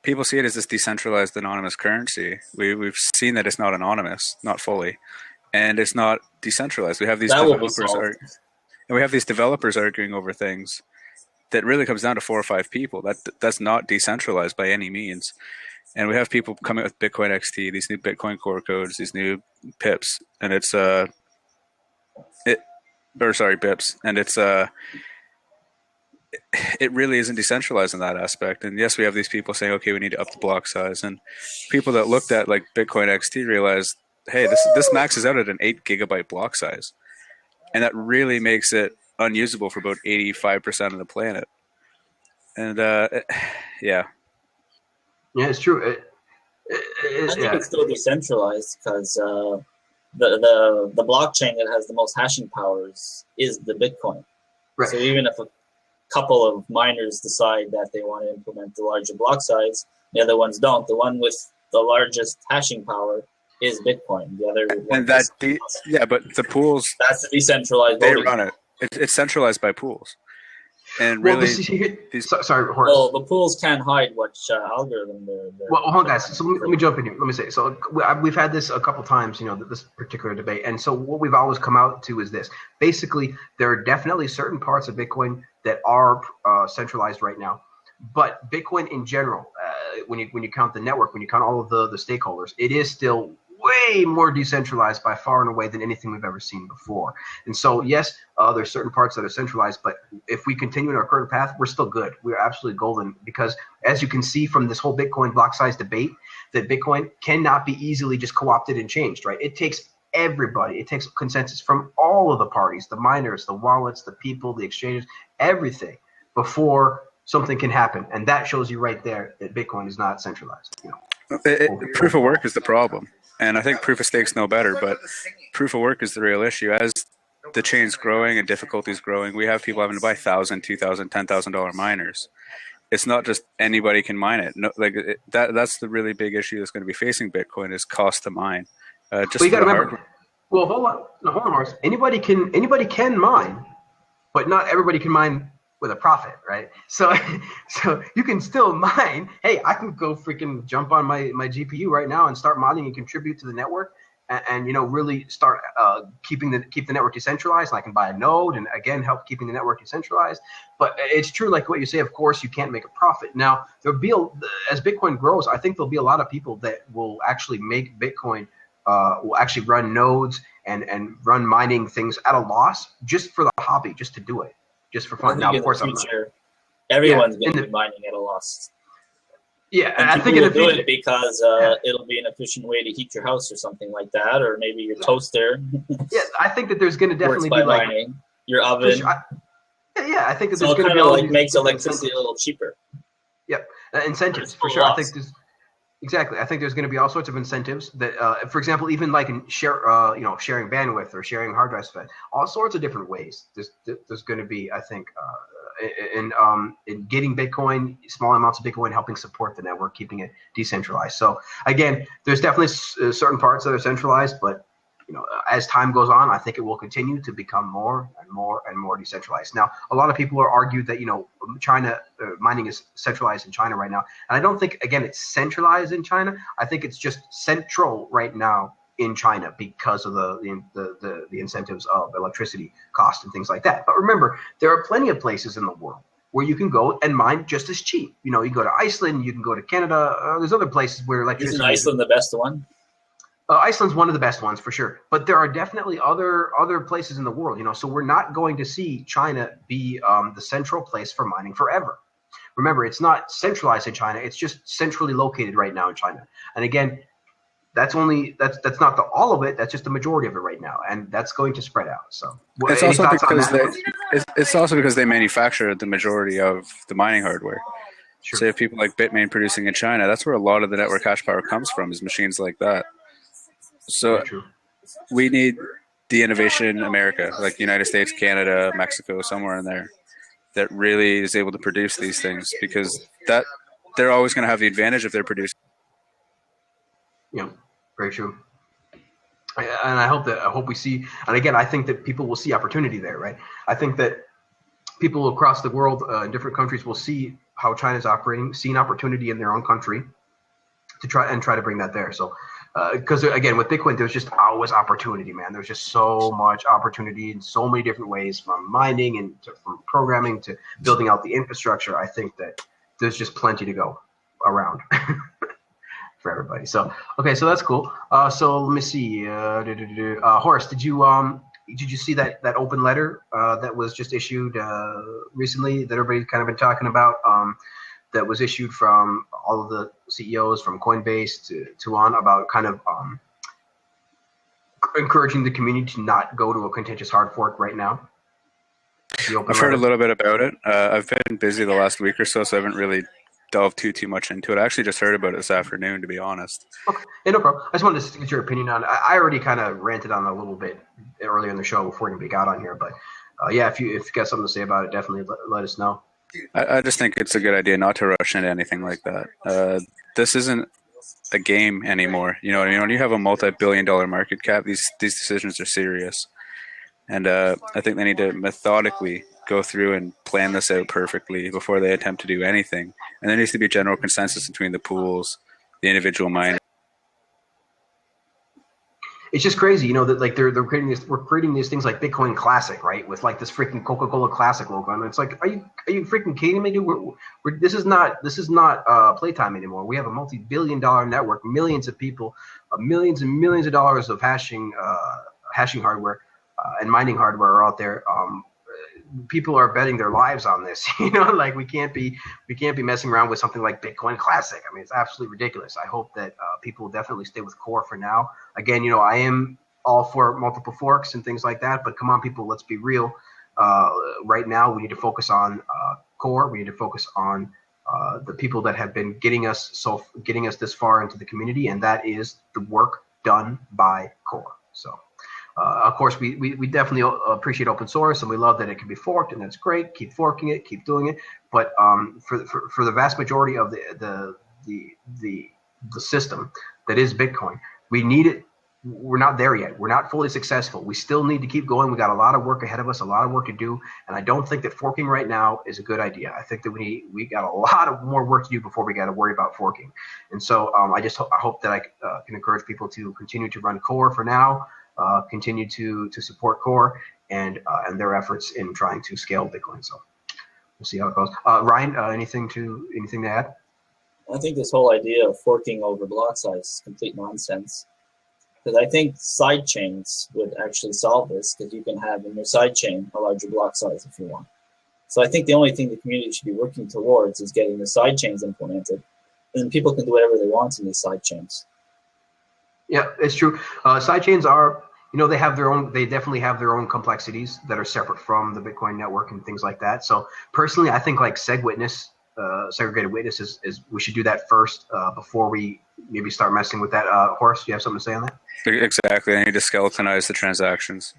people see it as this decentralized anonymous currency, we've seen that it's not anonymous, not fully, and it's not decentralized. We have these developers arguing over things that really comes down to 4 or 5 people. That's not decentralized by any means. And we have people coming with Bitcoin XT, these new Bitcoin core codes, these new pips, and it's BIPs, and it really isn't decentralized in that aspect. And yes, we have these people saying, okay, we need to up the block size, and people that looked at like Bitcoin XT realized, hey, this maxes out at an 8 gigabyte block size, and that really makes it unusable for about 85% of the planet. And yeah. Yeah, it's true. I think it's still decentralized because the blockchain that has the most hashing powers is the Bitcoin. Right. So even if a couple of miners decide that they want to implement the larger block size, the other ones don't. The one with the largest hashing power is Bitcoin. The other one but the pools, that's the decentralized. They run it. It's centralized by pools. And really, sorry, Horace. Well, the pools can't hide what algorithm they're. Well, hold on, guys. So let me jump in here. Let me say. So we've had this a couple times, this particular debate, and so what we've always come out to is this. Basically, there are definitely certain parts of Bitcoin that are centralized right now, but Bitcoin in general, when you count the network, when you count all of the stakeholders, it is still way more decentralized by far and away than anything we've ever seen before. And so, yes, there's certain parts that are centralized, but if we continue in our current path, we're still good. We're absolutely golden because, as you can see from this whole Bitcoin block size debate, that Bitcoin cannot be easily just co-opted and changed, right? It takes everybody. It takes consensus from all of the parties, the miners, the wallets, the people, the exchanges, everything before something can happen. And that shows you right there that Bitcoin is not centralized. Proof of work is the problem. And I think proof of stake's no better, but proof of work is the real issue. As the chain's growing and difficulty's growing, we have people having to buy $1,000, $2,000, $10,000 miners. It's not just anybody can mine it. No, that's the really big issue that's going to be facing Bitcoin is cost to mine. Just you got to remember. Well, hold on, Horace. Anybody can mine, but not everybody can mine with a profit, right? So you can still mine. Hey, I can go freaking jump on my GPU right now and start mining and contribute to the network, and really start keep the network decentralized. And I can buy a node and again help keeping the network decentralized. But it's true, like what you say. Of course, you can't make a profit. Now there'll be as Bitcoin grows, I think there'll be a lot of people that will actually make Bitcoin. Will actually run nodes and run mining things at a loss just for the hobby, just to do it. Just for fun. Now, of course, everyone's going to be mining at a loss. Yeah, and I think it'll do it because it'll be an efficient way to heat your house or something like that, or maybe your toaster. Yeah, I think that there's going to definitely be mining, your oven. Sure. I think that so there's going to be makes electricity a little cheaper. Yep, incentives for sure. I think there's. Exactly. I think there's going to be all sorts of incentives that, for example, even like in sharing bandwidth or sharing hard drive space, all sorts of different ways. There's going to be, I think, in getting Bitcoin, small amounts of Bitcoin, helping support the network, keeping it decentralized. So again, there's definitely certain parts that are centralized, but as time goes on, I think it will continue to become more and more and more decentralized. Now, a lot of people are argued that China mining is centralized in China right now, and I don't think again it's centralized in China. I think it's just central right now in China because of the incentives of electricity cost and things like that. But remember, there are plenty of places in the world where you can go and mine just as cheap. You can go to Iceland, you can go to Canada. There's other places where electricity. Isn't Iceland the best one? Iceland's one of the best ones for sure, but there are definitely other places in the world, so we're not going to see China be the central place for mining forever. Remember, it's not centralized in China; it's just centrally located right now in China. And again, that's not all of it. That's just the majority of it right now, and that's going to spread out. So it's also because they manufacture the majority of the mining hardware. Sure. So you have people like Bitmain producing in China. That's where a lot of the network hash power comes from, is machines like that. So we need the innovation in America, like United States, Canada, Mexico, somewhere in there, that really is able to produce these things, because that they're always going to have the advantage if they're producing. Yeah, very true. And I hope we see, and again, I think that people will see opportunity there, right? I think that people across the world in different countries will see how China's operating, see an opportunity in their own country to try to bring that there. So, because again, with Bitcoin, there's just always opportunity, man. There's just so much opportunity in so many different ways, from mining and from programming to building out the infrastructure. I think that there's just plenty to go around for everybody. So, okay, so that's cool. So let me see. Horace, did you see that open letter that was just issued recently that everybody's kind of been talking about? That was issued from all of the CEOs from Coinbase to on, about kind of encouraging the community to not go to a contentious hard fork right now. I've heard a little bit about it. I've been busy the last week or so, so I haven't really delved too much into it. I actually just heard about it this afternoon, to be honest. Okay, yeah, no problem. I just wanted to get your opinion on it. I already kind of ranted on it a little bit earlier in the show before anybody got on here, but yeah, if you got something to say about it, definitely let us know. I just think it's a good idea not to rush into anything like that. This isn't a game anymore. You know what I mean? When you have a multi-billion-dollar market cap, these decisions are serious. And I think they need to methodically go through and plan this out perfectly before they attempt to do anything. And there needs to be general consensus between the pools, the individual miners. It's just crazy, you know, that like we're creating these things like Bitcoin Classic, right? With like this freaking Coca-Cola Classic logo, and it's like, are you freaking kidding me, dude? This is not playtime anymore. We have a multi-billion-dollar network, millions of people, millions and millions of dollars of hashing hardware and mining hardware are out there. People are betting their lives on this, you know, like we can't be messing around with something like Bitcoin Classic. I mean, it's absolutely ridiculous. I hope that people definitely stay with Core for now. Again, you know, I am all for multiple forks and things like that, but come on, people, let's be real. Right now, we need to focus on Core. We need to focus on the people that have been getting us this far into the community, and that is the work done by Core. So. Of course, we definitely appreciate open source, and we love that it can be forked, and that's great. Keep forking it, keep doing it. But for the vast majority of the system that is Bitcoin, we need it. We're not there yet. We're not fully successful. We still need to keep going. We got a lot of work ahead of us, a lot of work to do, and I don't think that forking right now is a good idea. I think that we got a lot of more work to do before we got to worry about forking. And so I hope that I can encourage people to continue to run Core for now. Continue to support Core and their efforts in trying to scale Bitcoin. So we'll see how it goes. Ryan, anything to add? I think this whole idea of forking over block size is complete nonsense. Because I think side chains would actually solve this, because you can have in your side chain a larger block size if you want. So I think the only thing the community should be working towards is getting the side chains implemented, and then people can do whatever they want in these side chains. Yeah, it's true. Side chains are, you know, they definitely have their own complexities that are separate from the Bitcoin network and things like that. So personally, I think like SegWitness, segregated witness is we should do that first before we maybe start messing with that. Horace, do you have something to say on that? Exactly. I need to skeletonize the transactions.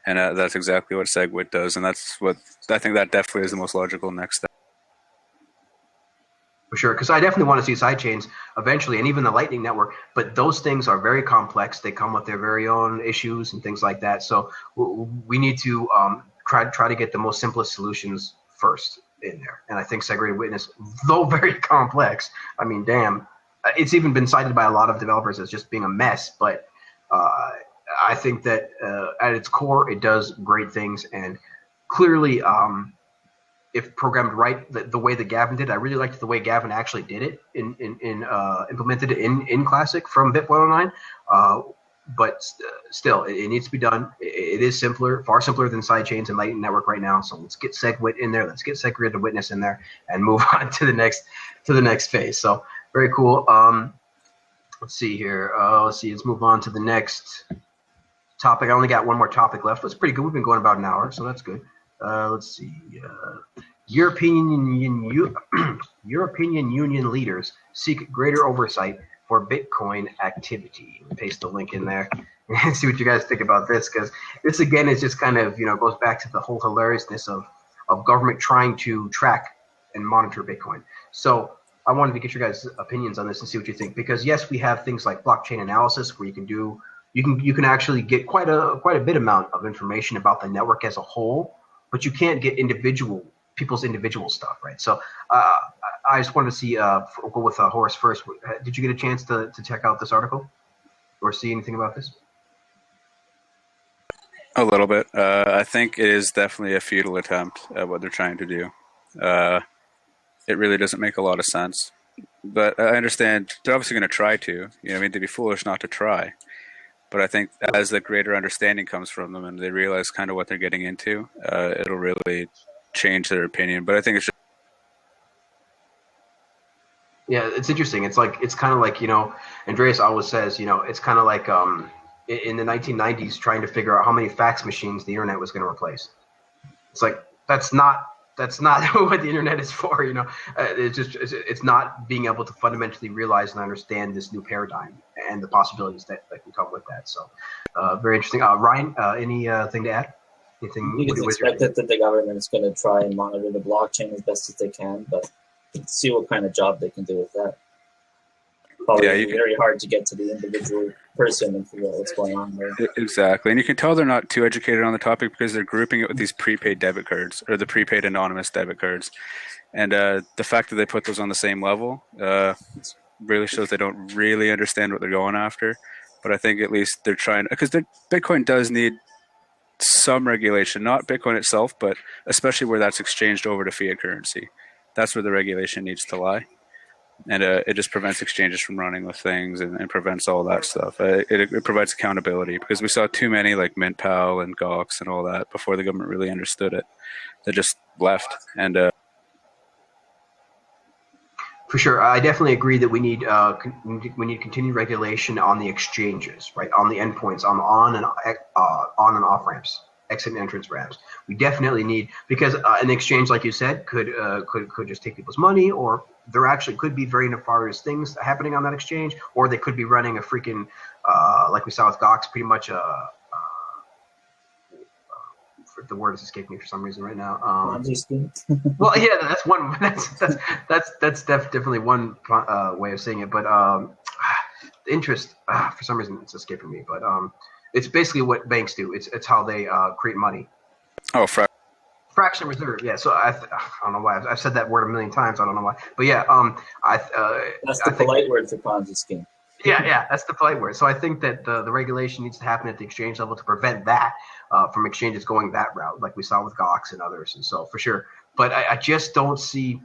And that's exactly what SegWit does. And that's what I think that definitely is the most logical next step. For sure, because I definitely want to see sidechains eventually, and even the Lightning Network. But those things are very complex. They come with their very own issues and things like that. So we need to try to get the most simplest solutions first in there. And I think segregated witness, though very complex, I mean, damn, it's even been cited by a lot of developers as just being a mess. But I think that at its core, it does great things, and clearly. If programmed right, the way that Gavin did, I really liked the way Gavin actually did it implemented it in Classic from BIP 109. But still, it needs to be done. It is simpler, far simpler than sidechains and Lightning Network right now. So let's get SegWit in there. Let's get segregated witness in there, and move on to the next phase. So very cool. Let's see here. Let's move on to the next topic. I only got one more topic left. That's pretty good. We've been going about an hour, so that's good. Let's see. European Union leaders seek greater oversight for Bitcoin activity. Paste the link in there. and see what you guys think about this, because this again is just kind of goes back to the whole hilariousness of government trying to track and monitor Bitcoin. So I wanted to get your guys' opinions on this and see what you think, because yes, we have things like blockchain analysis where you can actually get quite a bit amount of information about the network as a whole, but you can't get people's individual stuff, right? So I just wanted to see, we'll go with Horace first. Did you get a chance to check out this article or see anything about this? A little bit. I think it is definitely a futile attempt at what they're trying to do. It really doesn't make a lot of sense. But I understand they're obviously going to try to. They'd be foolish not to try. But I think as the greater understanding comes from them and they realize kind of what they're getting into, it'll really change their opinion. But I think it's just... Yeah, it's interesting. It's kind of like, Andreas always says, it's kind of like in the 1990s trying to figure out how many fax machines the internet was going to replace. It's like, that's not what the internet is for, it's not being able to fundamentally realize and understand this new paradigm and the possibilities that can come with that. So very interesting. Ryan, anything to add? It's expected that the government is going to try and monitor the blockchain as best as they can, but see what kind of job they can do with that. Probably very hard to get to the individual person and figure out what's going on there. Exactly. And you can tell they're not too educated on the topic because they're grouping it with these prepaid debit cards or the prepaid anonymous debit cards. And the fact that they put those on the same level really shows they don't really understand what they're going after. But I think at least they're trying, because Bitcoin does need some regulation, not Bitcoin itself, but especially where that's exchanged over to fiat currency. That's where the regulation needs to lie. And it just prevents exchanges from running with things and prevents all that stuff. It provides accountability because we saw too many like MintPal and Gox and all that before the government really understood it. They just left. And for sure, I definitely agree that we need continued regulation on the exchanges, right? On the endpoints, on and off ramps, exit and entrance ramps. We definitely need, because an exchange, like you said, could just take people's money, or there actually could be very nefarious things happening on that exchange, or they could be running a freaking, like we saw with Gox, pretty much the word is escaping me for some reason right now. Well, yeah, that's one. That's definitely one way of saying it. But the interest, for some reason, it's escaping me. But it's basically what banks do. It's how they create money. Oh, fraction reserve. Yeah. So I don't know why I've said that word a million times. I don't know why. But yeah, that's the polite word for Ponzi scheme. Yeah, that's the polite word. So I think that the regulation needs to happen at the exchange level to prevent that from exchanges going that route, like we saw with Gox and others. And so for sure, but I just don't see,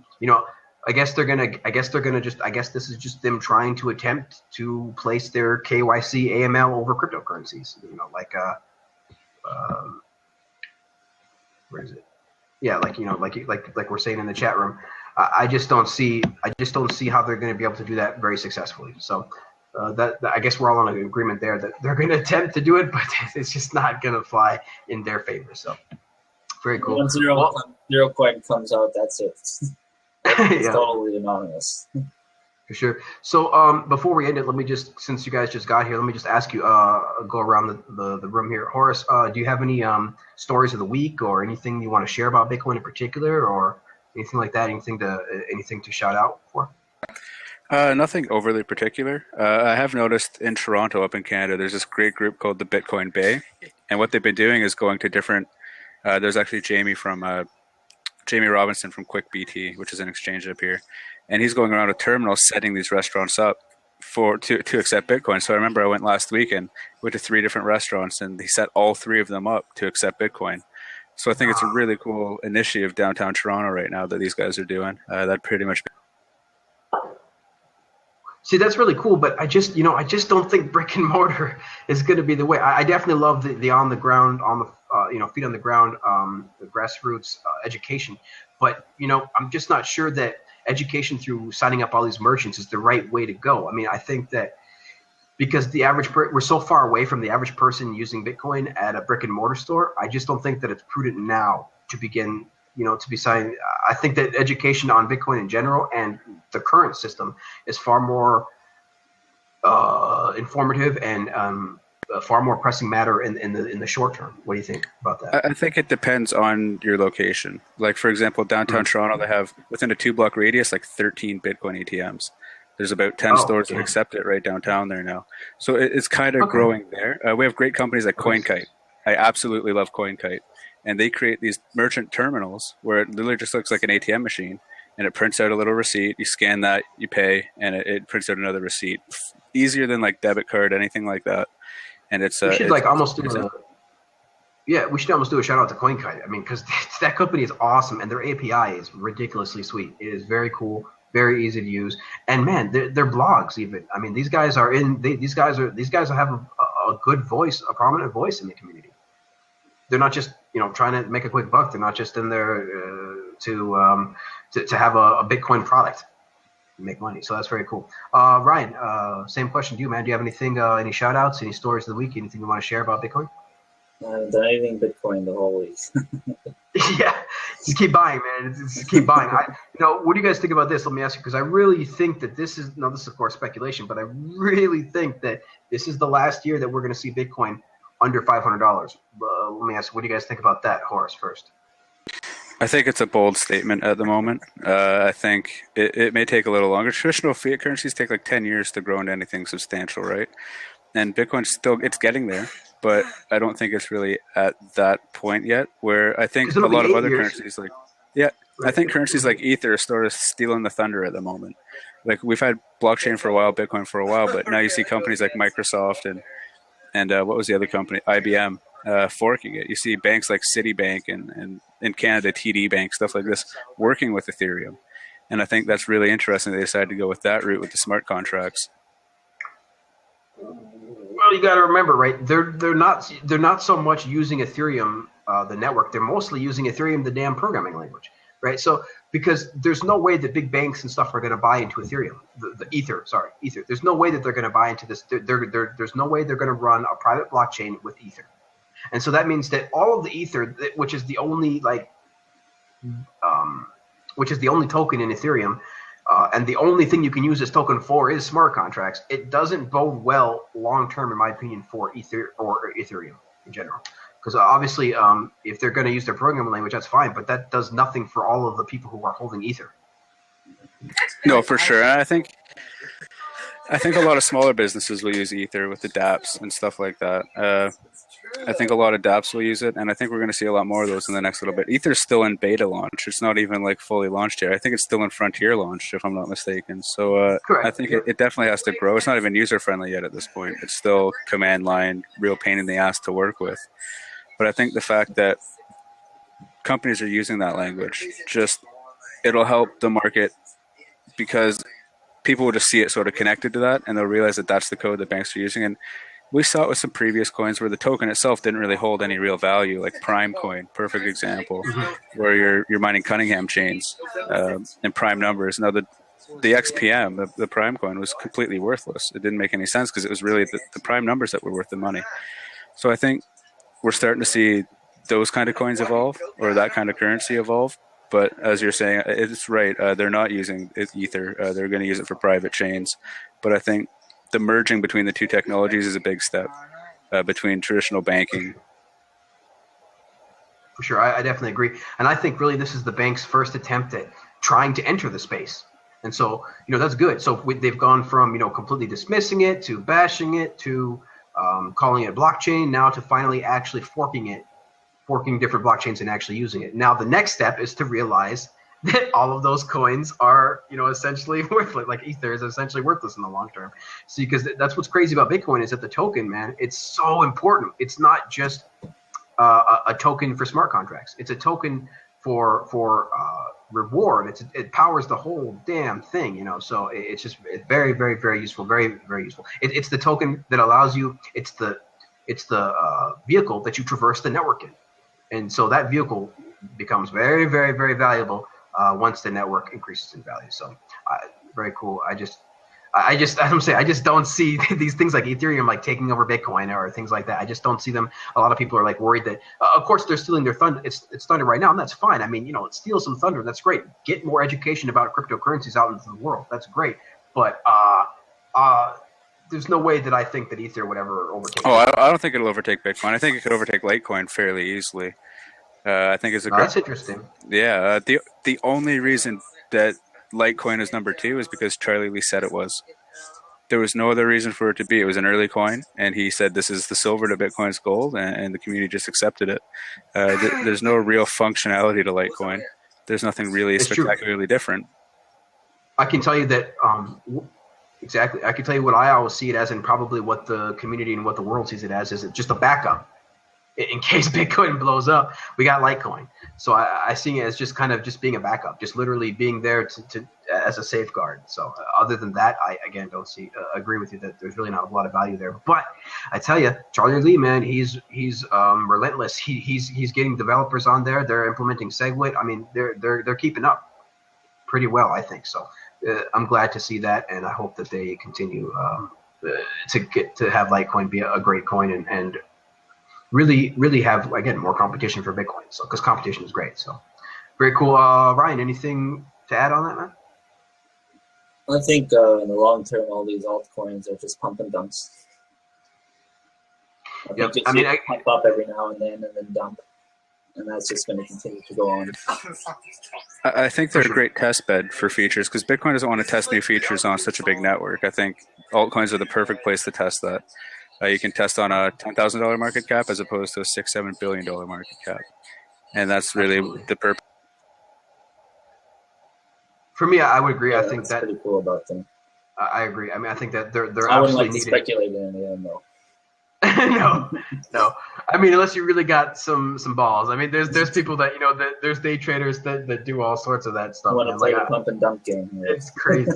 I guess this is just them trying to attempt to place their KYC AML over cryptocurrencies, where is it? Yeah, like we're saying in the chat room, I just don't see how they're going to be able to do that very successfully. So that I guess we're all on an agreement there that they're going to attempt to do it, but it's just not going to fly in their favor. So very cool. Once zero coin comes out, that's it. It's totally anonymous. For sure. So before we end it, let me just, since you guys just got here, let me just ask you, go around the room here. Horace, do you have any stories of the week or anything you want to share about Bitcoin in particular, or anything like that? Anything to shout out for? Nothing overly particular. I have noticed in Toronto, up in Canada, there's this great group called the Bitcoin Bay, and what they've been doing is going to different. There's actually Jamie Robinson from QuickBT, which is an exchange up here, and he's going around a terminal setting these restaurants up to accept Bitcoin. So I remember I went last week and went to 3 different restaurants, and he set all 3 of them up to accept Bitcoin. So I think it's a really cool initiative downtown Toronto right now that these guys are doing. That pretty much. See, that's really cool, but I just don't think brick and mortar is going to be the way. I definitely love the on the ground, feet on the ground, the grassroots education, but I'm just not sure that education through signing up all these merchants is the right way to go. I mean, I think that because we're so far away from the average person using Bitcoin at a brick and mortar store, I just don't think that it's prudent now to begin. To be signing. I think that education on Bitcoin in general and the current system is far more informative and a far more pressing matter in the short term. What do you think about that? I think it depends on your location. Like, for example, downtown Toronto, they have within a 2-block radius like 13 Bitcoin ATMs. There's about 10 stores that accept it right downtown there now. So it's kind of growing there. We have great companies like CoinKite. I absolutely love CoinKite. And they create these merchant terminals where it literally just looks like an ATM machine, and it prints out a little receipt. You scan that, you pay, and it prints out another receipt. Easier than like debit card, anything like that. And it's we should almost do a shout out to CoinKite. I mean, because that company is awesome, and their API is ridiculously sweet. It is very cool, very easy to use, and man, their blogs even. I mean, these guys have a good voice, a prominent voice in the community. They're not just trying to make a quick buck. They're not just in there to have a Bitcoin product, and make money. So that's very cool. Ryan, same question to you, man. Do you have anything, any shout outs, any stories of the week, anything you want to share about Bitcoin? I haven't done anything Bitcoin the whole week. Yeah, just keep buying, man. Just keep buying. What do you guys think about this? Let me ask you, because I really think that this is of course speculation, but I really think that this is the last year that we're going to see Bitcoin under $500. Let me ask, what do you guys think about that, Horace, first? I think it's a bold statement at the moment. I think it may take a little longer. Traditional fiat currencies take like 10 years to grow into anything substantial, right? And Bitcoin's it's getting there, but I don't think it's really at that point yet, where I think a lot of other currencies I think currencies like Ether are sort of stealing the thunder at the moment. Like, we've had blockchain for a while, Bitcoin for a while, but now you see companies like Microsoft and what was the other company? IBM forking it. You see banks like Citibank and in Canada, TD Bank, stuff like this, working with Ethereum. And I think that's really interesting. They decided to go with that route with the smart contracts. Well, you got to remember, right? They're not so much using Ethereum, the network. They're mostly using Ethereum, the damn programming language, right? So because there's no way that big banks and stuff are going to buy into Ethereum, the Ether. There's no way that they're going to buy into this. There's no way they're going to run a private blockchain with Ether. And so that means that all of the Ether, which is the only token in Ethereum, and the only thing you can use this token for is smart contracts. It doesn't bode well long term, in my opinion, for Ether or Ethereum in general. Because obviously, if they're going to use their programming language, that's fine, but that does nothing for all of the people who are holding Ether. No, for sure. And I think a lot of smaller businesses will use Ether with the dApps and stuff like that. I think a lot of dApps will use it, and I think we're going to see a lot more of those in the next little bit. Ether's still in beta launch. It's not even like fully launched yet. I think it's still in frontier launch, if I'm not mistaken. So I think it definitely has to grow. It's not even user-friendly yet at this point. It's still command line, real pain in the ass to work with. But I think the fact that companies are using that language, it'll help the market, because people will just see it sort of connected to that, and they'll realize that that's the code that banks are using. And we saw it with some previous coins where the token itself didn't really hold any real value, like Prime Coin, perfect example, where you're mining Cunningham chains in prime numbers. Now the XPM, the Prime Coin, was completely worthless. It didn't make any sense because it was really the prime numbers that were worth the money. So I think we're starting to see those kind of coins evolve, or that kind of currency evolve. But as you're saying, it's right. They're not using Ether. They're going to use it for private chains. But I think the merging between the two technologies is a big step between traditional banking. For sure, I definitely agree. And I think really this is the bank's first attempt at trying to enter the space. And so, that's good. So they've gone from, completely dismissing it to bashing it to calling it a blockchain, now to finally actually forking different blockchains and actually using it. Now the next step is to realize that all of those coins are, essentially worthless. Like Ether is essentially worthless in the long term. See, because that's what's crazy about Bitcoin is that the token, man, it's so important. It's not just a token for smart contracts. It's a token for reward. It powers the whole damn thing, So it's very, very, very useful. Very, very useful. It's the token that allows you. It's the vehicle that you traverse the network in, and so that vehicle becomes very, very, very valuable once the network increases in value. So very cool. I just don't see these things like Ethereum like taking over Bitcoin or things like that. I just don't see them. A lot of people are like worried that, of course, they're stealing their thunder. It's thunder right now, and that's fine. I mean, it steals some thunder. That's great. Get more education about cryptocurrencies out into the world. That's great. But there's no way that I think that Ether would ever overtake. Oh, I don't think it'll overtake Bitcoin. I think it could overtake Litecoin fairly easily. I think it's a great. That's interesting. Yeah, the only reason that Litecoin is number 2 is because Charlie Lee said it was. There was no other reason for it to be. It was an early coin, and he said this is the silver to Bitcoin's gold, and the community just accepted it. There's no real functionality to Litecoin. There's nothing really spectacularly different. I can tell you that exactly. I can tell you what I always see it as, and probably what the community and what the world sees it as, is just a backup. In case Bitcoin blows up, we got Litecoin. So I see it as just kind of just being a backup, just literally being there to as a safeguard. So other than that, I again don't agree with you that there's really not a lot of value there. But I tell you, Charlie Lee, man, he's relentless. He's getting developers on there. They're implementing SegWit. I mean, they're keeping up pretty well, I think. So I'm glad to see that, and I hope that they continue to have Litecoin be a great coin and really have, again, more competition for Bitcoin. So because competition is great. So very cool. Ryan, anything to add on that, man? I think in the long term, all these altcoins are just pump and dumps. I mean, pump up every now and then dump, and that's just going to continue to go on. I think they're a great test bed for features because Bitcoin doesn't want to test new features on such a big network. I think altcoins are the perfect place to test that. You can test on a $10,000 market cap as opposed to a $6-7 billion market cap, and that's really the purpose. For me, I would agree. Yeah, I think that's pretty cool about them. I agree. I mean, I think that they're I wouldn't absolutely like to needed. speculate in any of them, though. No. I mean, unless you really got some balls. I mean, there's people that there's day traders that do all sorts of that stuff. I want to play the pump and dump game. Right? It's crazy.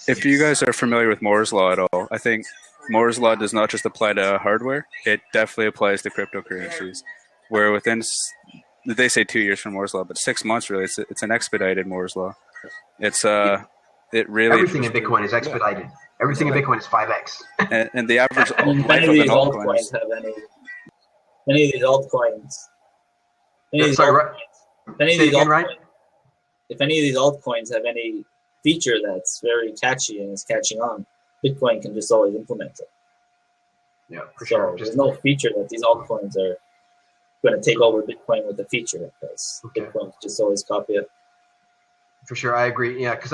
If you guys are familiar with Moore's law at all, I think Moore's law does not just apply to hardware; it definitely applies to cryptocurrencies. Where within, they say 2 years from Moore's law, but 6 months really. It's an expedited Moore's law. It's it really everything in Bitcoin is expedited. Yeah. Everything in Bitcoin is 5x. And the average life of an altcoin is any of these altcoins. If any of these altcoins have any feature that's very catchy and is catching on, Bitcoin can just always implement it. Yeah, for sure. There's no feature that these altcoins are going to take over Bitcoin with a feature because Bitcoin can just always copy it. For sure, I agree. Yeah, because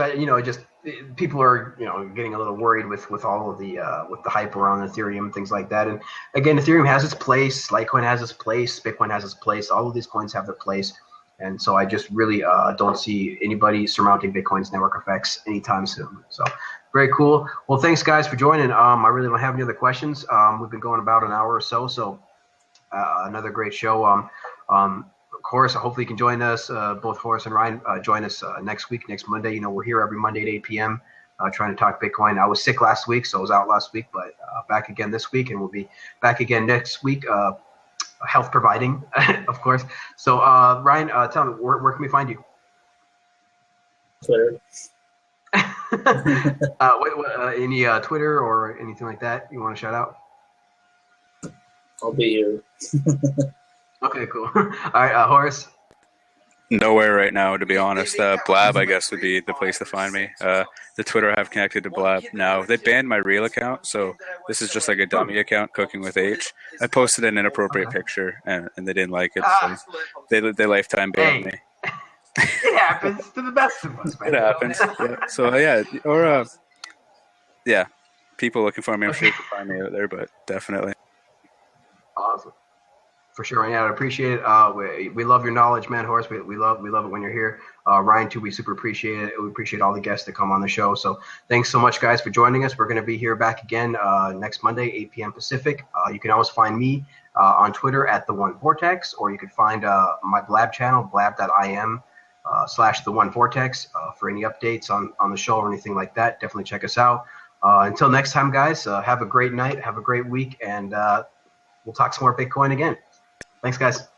people are getting a little worried with all of the with the hype around Ethereum, things like that. And again, Ethereum has its place, Litecoin has its place, Bitcoin has its place. All of these coins have their place, and so I just really don't see anybody surmounting Bitcoin's network effects anytime soon. So very cool. Well, thanks guys for joining. I really don't have any other questions. We've been going about an hour or so, so another great show. Horace, hopefully you can join us, both Horace and Ryan, join us next Monday. We're here every Monday at 8 p.m. Trying to talk Bitcoin. I was sick last week, so I was out last week, but back again this week, and we'll be back again next week, health providing, of course. So Ryan, tell me, where can we find you? Twitter. Any Twitter or anything like that you want to shout out? I'll be here. Okay, cool. All right, Horace? Nowhere right now, to be honest. Blab, I guess, would be the place to find me. The Twitter I have connected to Blab now. They banned my real account, so this is just like a dummy account, Cooking with H. I posted an inappropriate picture, and they didn't like it, so they lifetime banned me. It happens to the best of us, man. It happens. Yeah. So, people looking for me, I'm sure you can find me out there, but definitely. Awesome. For sure, yeah, I appreciate it. We love your knowledge, man, Horace. We love it when you're here. Ryan, too, we super appreciate it. We appreciate all the guests that come on the show. So thanks so much, guys, for joining us. We're going to be here back again next Monday, 8 p.m. Pacific. You can always find me on Twitter at @TheOneVortex, or you can find my Blab channel, blab.im/TheOneVortex, for any updates on the show or anything like that. Definitely check us out. Until next time, guys, have a great night, have a great week, and we'll talk some more Bitcoin again. Thanks, guys.